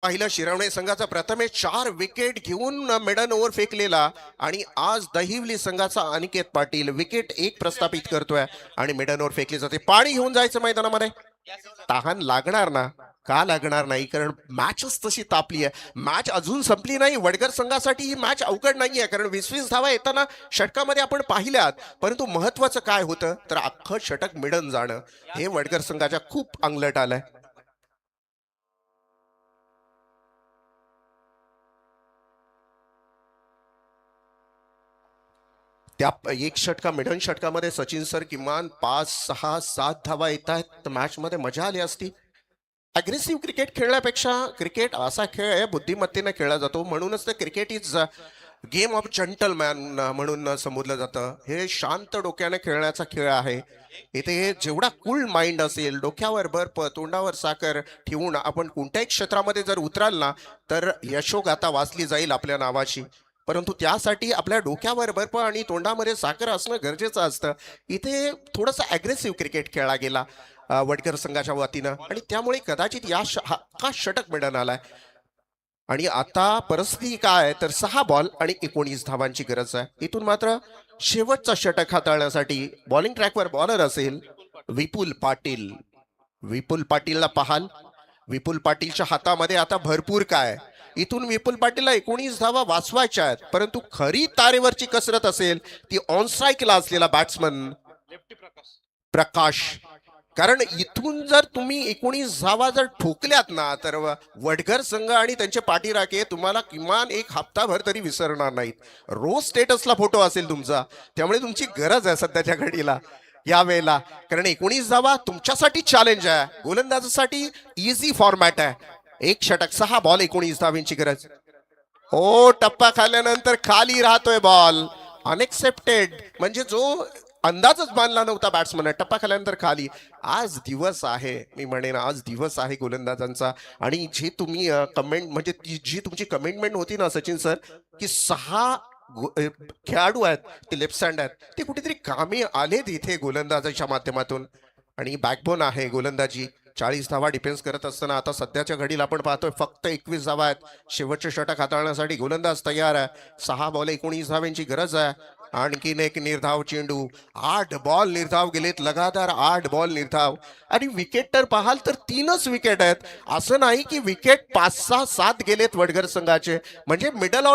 पाहिलं शिरवणे संघाचा प्रथमे 4 विकेट घेऊन मिडन ओव्हर फेकलेला, आणि आज दहिवली संघाचा अनिकेत पाटील विकेट 1 प्रस्थापित करतोय आणि मिडन ओव्हर फेकले जाते. पाणी घेऊन जायचं मैदानामध्ये, तहान लागणार ना, का लागणार नाही, कारण मॅचच तशी तापली आहे. मॅच अजून संपली नाही. वडगर संघासाठी ही मॅच अवघड नाहीये, कारण 20-20 धावा येताना षटकामध्ये आपण पाहिल्यात, परंतु महत्वाचं काय होतं तर अख्खं षटक मिडन जाणं, हे वडगर संघाच्या खूप अंगलट आलंय. त्या एक षटका मिडन षटकामध्ये सचिन सर किमान 5, 6, 7 धावा येत आहेत, तर मॅच मध्ये मजा आली असती. अग्रेसिव्ह क्रिकेट खेळण्यापेक्षा क्रिकेट असा खेळ आहे बुद्धिमत्तेने खेळला जातो, म्हणूनच तर cricket is game of gentleman म्हणून संबोधलं जातं. हे शांत डोक्याने खेळण्याचा खेळ आहे. इथे जेवढा कूल माइंड असेल, डोक्यावर बर्फ तोंडावर साखर ठेवून आपण कोणत्याही क्षेत्रामध्ये जर उतराल ना, तर यशोगाथा वाचली जाईल आपल्या नावाची. परंतु त्यासाठी आपल्या डोक्यावर बर्फ आणि तोंडामध्ये साखर असणं गरजेचं असतं. इथे थोडंसं अग्रेसिव्ह क्रिकेट खेळला गेला वडकर संघाच्या वतीनं, आणि त्यामुळे कदाचित या हा षटक मिळून आलाय. आणि आता परिस्थिती काय तर 6 बॉल आणि 19 धावांची गरज आहे. इथून मात्र शेवटचा षटक हाताळण्यासाठी बॉलिंग ट्रॅकवर बॉलर असेल विपुल पाटील. विपुल पाटीलला पाहाल, विपुल पाटीलच्या हातामध्ये आता भरपूर काय. इथून विपुल पाटीलला 19 धावा वाचवायच्या आहेत, परंतु खरी तारेवरची कसरत असेल ती ऑन स्ट्राईकला असलेला बॅट्समन प्रकाश. कारण इथून जर तुम्ही 19 धावा जर ठोकल्यात ना, तर वडघर संघ आणि त्यांचे पाठीराखे तुम्हाला किमान एक हप्ताभर तरी विसरणार नाहीत. रोज स्टेटसला फोटो असेल तुमचा, त्यामुळे तुमची गरज आहे सध्याच्या घडीला या वेळेला, कारण 19 धावा तुमच्यासाठी चॅलेंज आहे. गोलंदाजासाठी इझी फॉर्मॅट आहे. एक षटक 6 बॉल 19 धावांची गरज. ओ, टप्पा खाल्ल्यानंतर खाली राहतोय बॉल, अनएक्सेप्टेड, म्हणजे जो अंदाजच बांधला नव्हता बॅट्समन, टप्पा खाल्यानंतर खाली. आज दिवस आहे, मी म्हणेन आज दिवस आहे गोलंदाजांचा. आणि जे तुम्ही कमेंट, म्हणजे जी तुमची कमेंटमेंट होती ना सचिन सर, की 6 खेळाडू आहेत ते लेफ्ट हँड आहेत, ते कुठेतरी कामी आलेत इथे गोलंदाजाच्या माध्यमातून. आणि बॅकबोन आहे गोलंदाजी, 40 धावा डिफेन्स करत असताना आता सध्याच्या घडीला आपण पाहतोय फक्त 21 धावा आहेत. शेवटचे षटक हाताळण्यासाठी गोलंदाज तयार आहे. 6 बॉल 19 धावांची गरज आहे. आणखीन एक निर्धाव चेंडू. 8 बॉल निर्धाव गेलेत, लगातार 8 बॉल निर्धाव. आणि विकेट तर पाहाल तर 3च विकेट आहेत. असं नाही की विकेट 5, 6, 7 गेलेत वडगर संघाचे. म्हणजे मिडल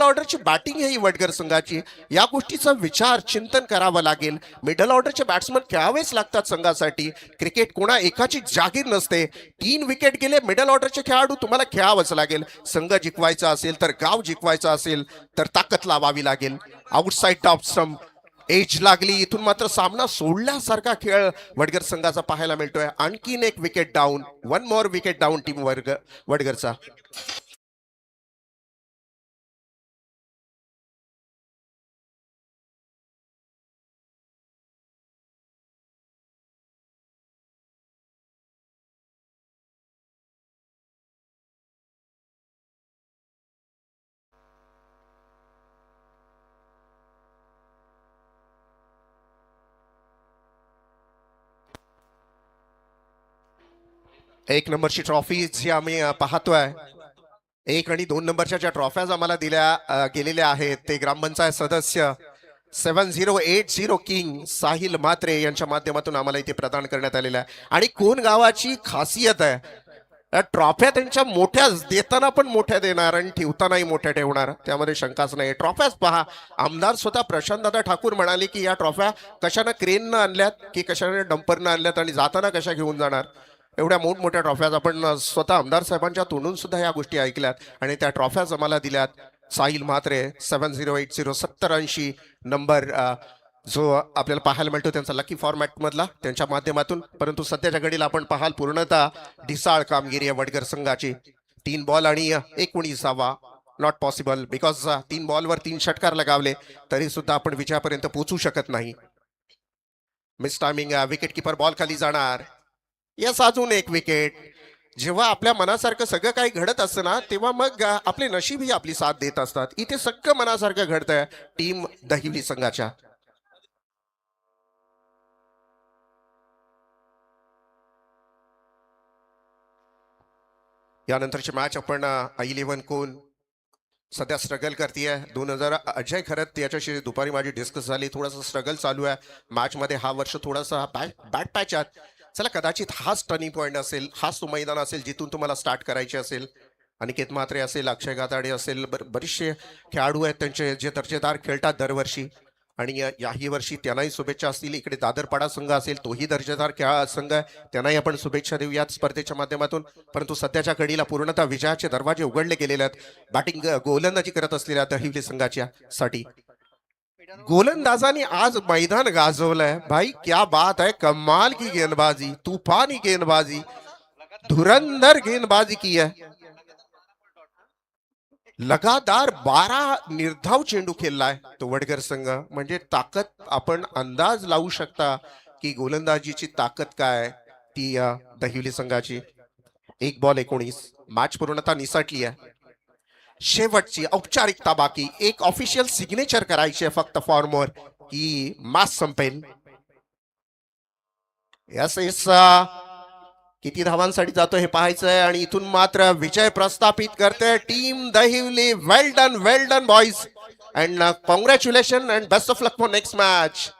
ऑर्डरची बॅटिंग ही वडगर संघाची. या गोष्टीचा विचार चिंतन करावं लागेल. मिडल ऑर्डरचे बॅट्समन खेळावेच लागतात संघासाठी. क्रिकेट कोणा एकाची जागीर नसते. 3 विकेट गेले, मिडल ऑर्डरचे खेळाडू तुम्हाला खेळावंच लागेल. संघ जिंकवायचा असेल तर, गाव जिंकवायचं असेल तर ताकद लावावी लागेल. आउटसाइड ऑफ स्टंप एज लागली. इथून मात्र सामना सोडल्यासारखा खेळ वडगर संघाचा पाहायला मिळतोय. आणखीन एक wicket down. 1 more wicket down team वडगरचा. एक नंबरची ट्रॉफी जी आम्ही पाहतोय, 1 आणि 2 नंबरच्या ज्या ट्रॉफ्याज आम्हाला दिल्या गेलेल्या आहेत ते ग्रामपंचायत सदस्य 7080 किंग साहिल म्हात्रे यांच्या माध्यमातून आम्हाला इथे प्रदान करण्यात आलेल्या आहे. आणि कोण गावाची खासियत आहे, या ट्रॉफ्या त्यांच्या मोठ्या देताना पण मोठ्या देणार आणि ठेवतानाही मोठ्या ठेवणार, त्यामध्ये शंकाच नाही. ट्रॉफ्याच पहा. आमदार स्वतः प्रशांतदादा ठाकूर म्हणाले की या ट्रॉफ्या कशानं क्रेननं आणल्यात की कशाने डंपरनं आणल्यात आणि जाताना कशा घेऊन जाणार. एवढ्या मोठमोठ्या ट्रॉफ्याज आपण स्वतः आमदार साहेबांच्या तोंडून सुद्धा या गोष्टी ऐकल्यात आणि त्या ट्रॉफ्याज आम्हाला दिल्यात. साहिल म्हात्रे 7080 7080 नंबर जो आपल्याला पाहायला मिळतो त्यांचा लकी फॉर्मॅट मधला, त्यांच्या माध्यमातून. परंतु सध्याच्या घडीला आपण पाहाल पूर्णतः ढिसाळ कामगिरी आहे वडगर संघाची. 3 बॉल आणि 19 धावा. नॉट पॉसिबल बिकॉज 3 बॉलवर 3 षटकार लगावले तरी सुद्धा आपण विजयापर्यंत पोहोचू शकत नाही. Miss timing. Wicket keeper ball खाली जाणार. यस, अजून एक विकेट. जेव्हा आपल्या मनासारखं सगळं काही घडत असतं ना तेव्हा मग आपले नशीब ही आपली साथ देत असतात. इथे सगळं मनासारखं घडतंय टीम दहिवली संघाच्या. यानंतरची मॅच आपण I11 कोण सध्या स्ट्रगल करतीये. 2000 अजय खरत याच्याशी दुपारी माझी डिस्कस झाली. थोडासा स्ट्रगल चालू आहे मॅच मध्ये. हा वर्ष थोडासा बॅट पॅच आहे. चला, कदाचित हाच टर्निंग पॉईंट असेल, हाच तो मैदान असेल जिथून तुम्हाला स्टार्ट करायचे असेल. अनिकेत म्हात्रे असेल, अक्षय गाताडे असेल, बरेचसे खेळाडू आहेत त्यांचे जे दर्जेदार खेळतात दरवर्षी. आणि याही वर्षी त्यांनाही शुभेच्छा असतील. इकडे दादरपाडा संघ असेल, तोही दर्जेदार संघ आहे, त्यांनाही आपण शुभेच्छा देऊयात स्पर्धेच्या माध्यमातून. परंतु सध्याच्या घडीला पूर्णतः विजयाचे दरवाजे उघडले गेलेले आहेत बॅटिंग गोलंदाजी करत असलेल्या दहिवली संघाच्या साठी. गोलंदाजांनी आज मैदान गाजवलंय भाई. क्या बात है, कमाल की गेंदबाजी, तूफानी गेंदबाजी, धुरंधर गेंदबाजी की है. लगातार 12 निर्धाव चेंडू खेळलाय तो वडगर संघ. म्हणजे ताकद आपण अंदाज लावू शकता की गोलंदाजीची ताकद काय ती दहिवली संघाची. 1 बॉल 19. मॅच पूर्णतः निसटली आहे. शेवटची औपचारिकता बाकी. एक ऑफिशियल सिग्नेचर करायची आहे फक्त फॉर्मवर की मॅच संपेल. Yes yes. किती धावांसाठी जातो हे पाहायचं आहे. आणि इथून मात्र विजय प्रस्थापित करते team Dahivali. Well done boys and congratulation and best of luck for next match.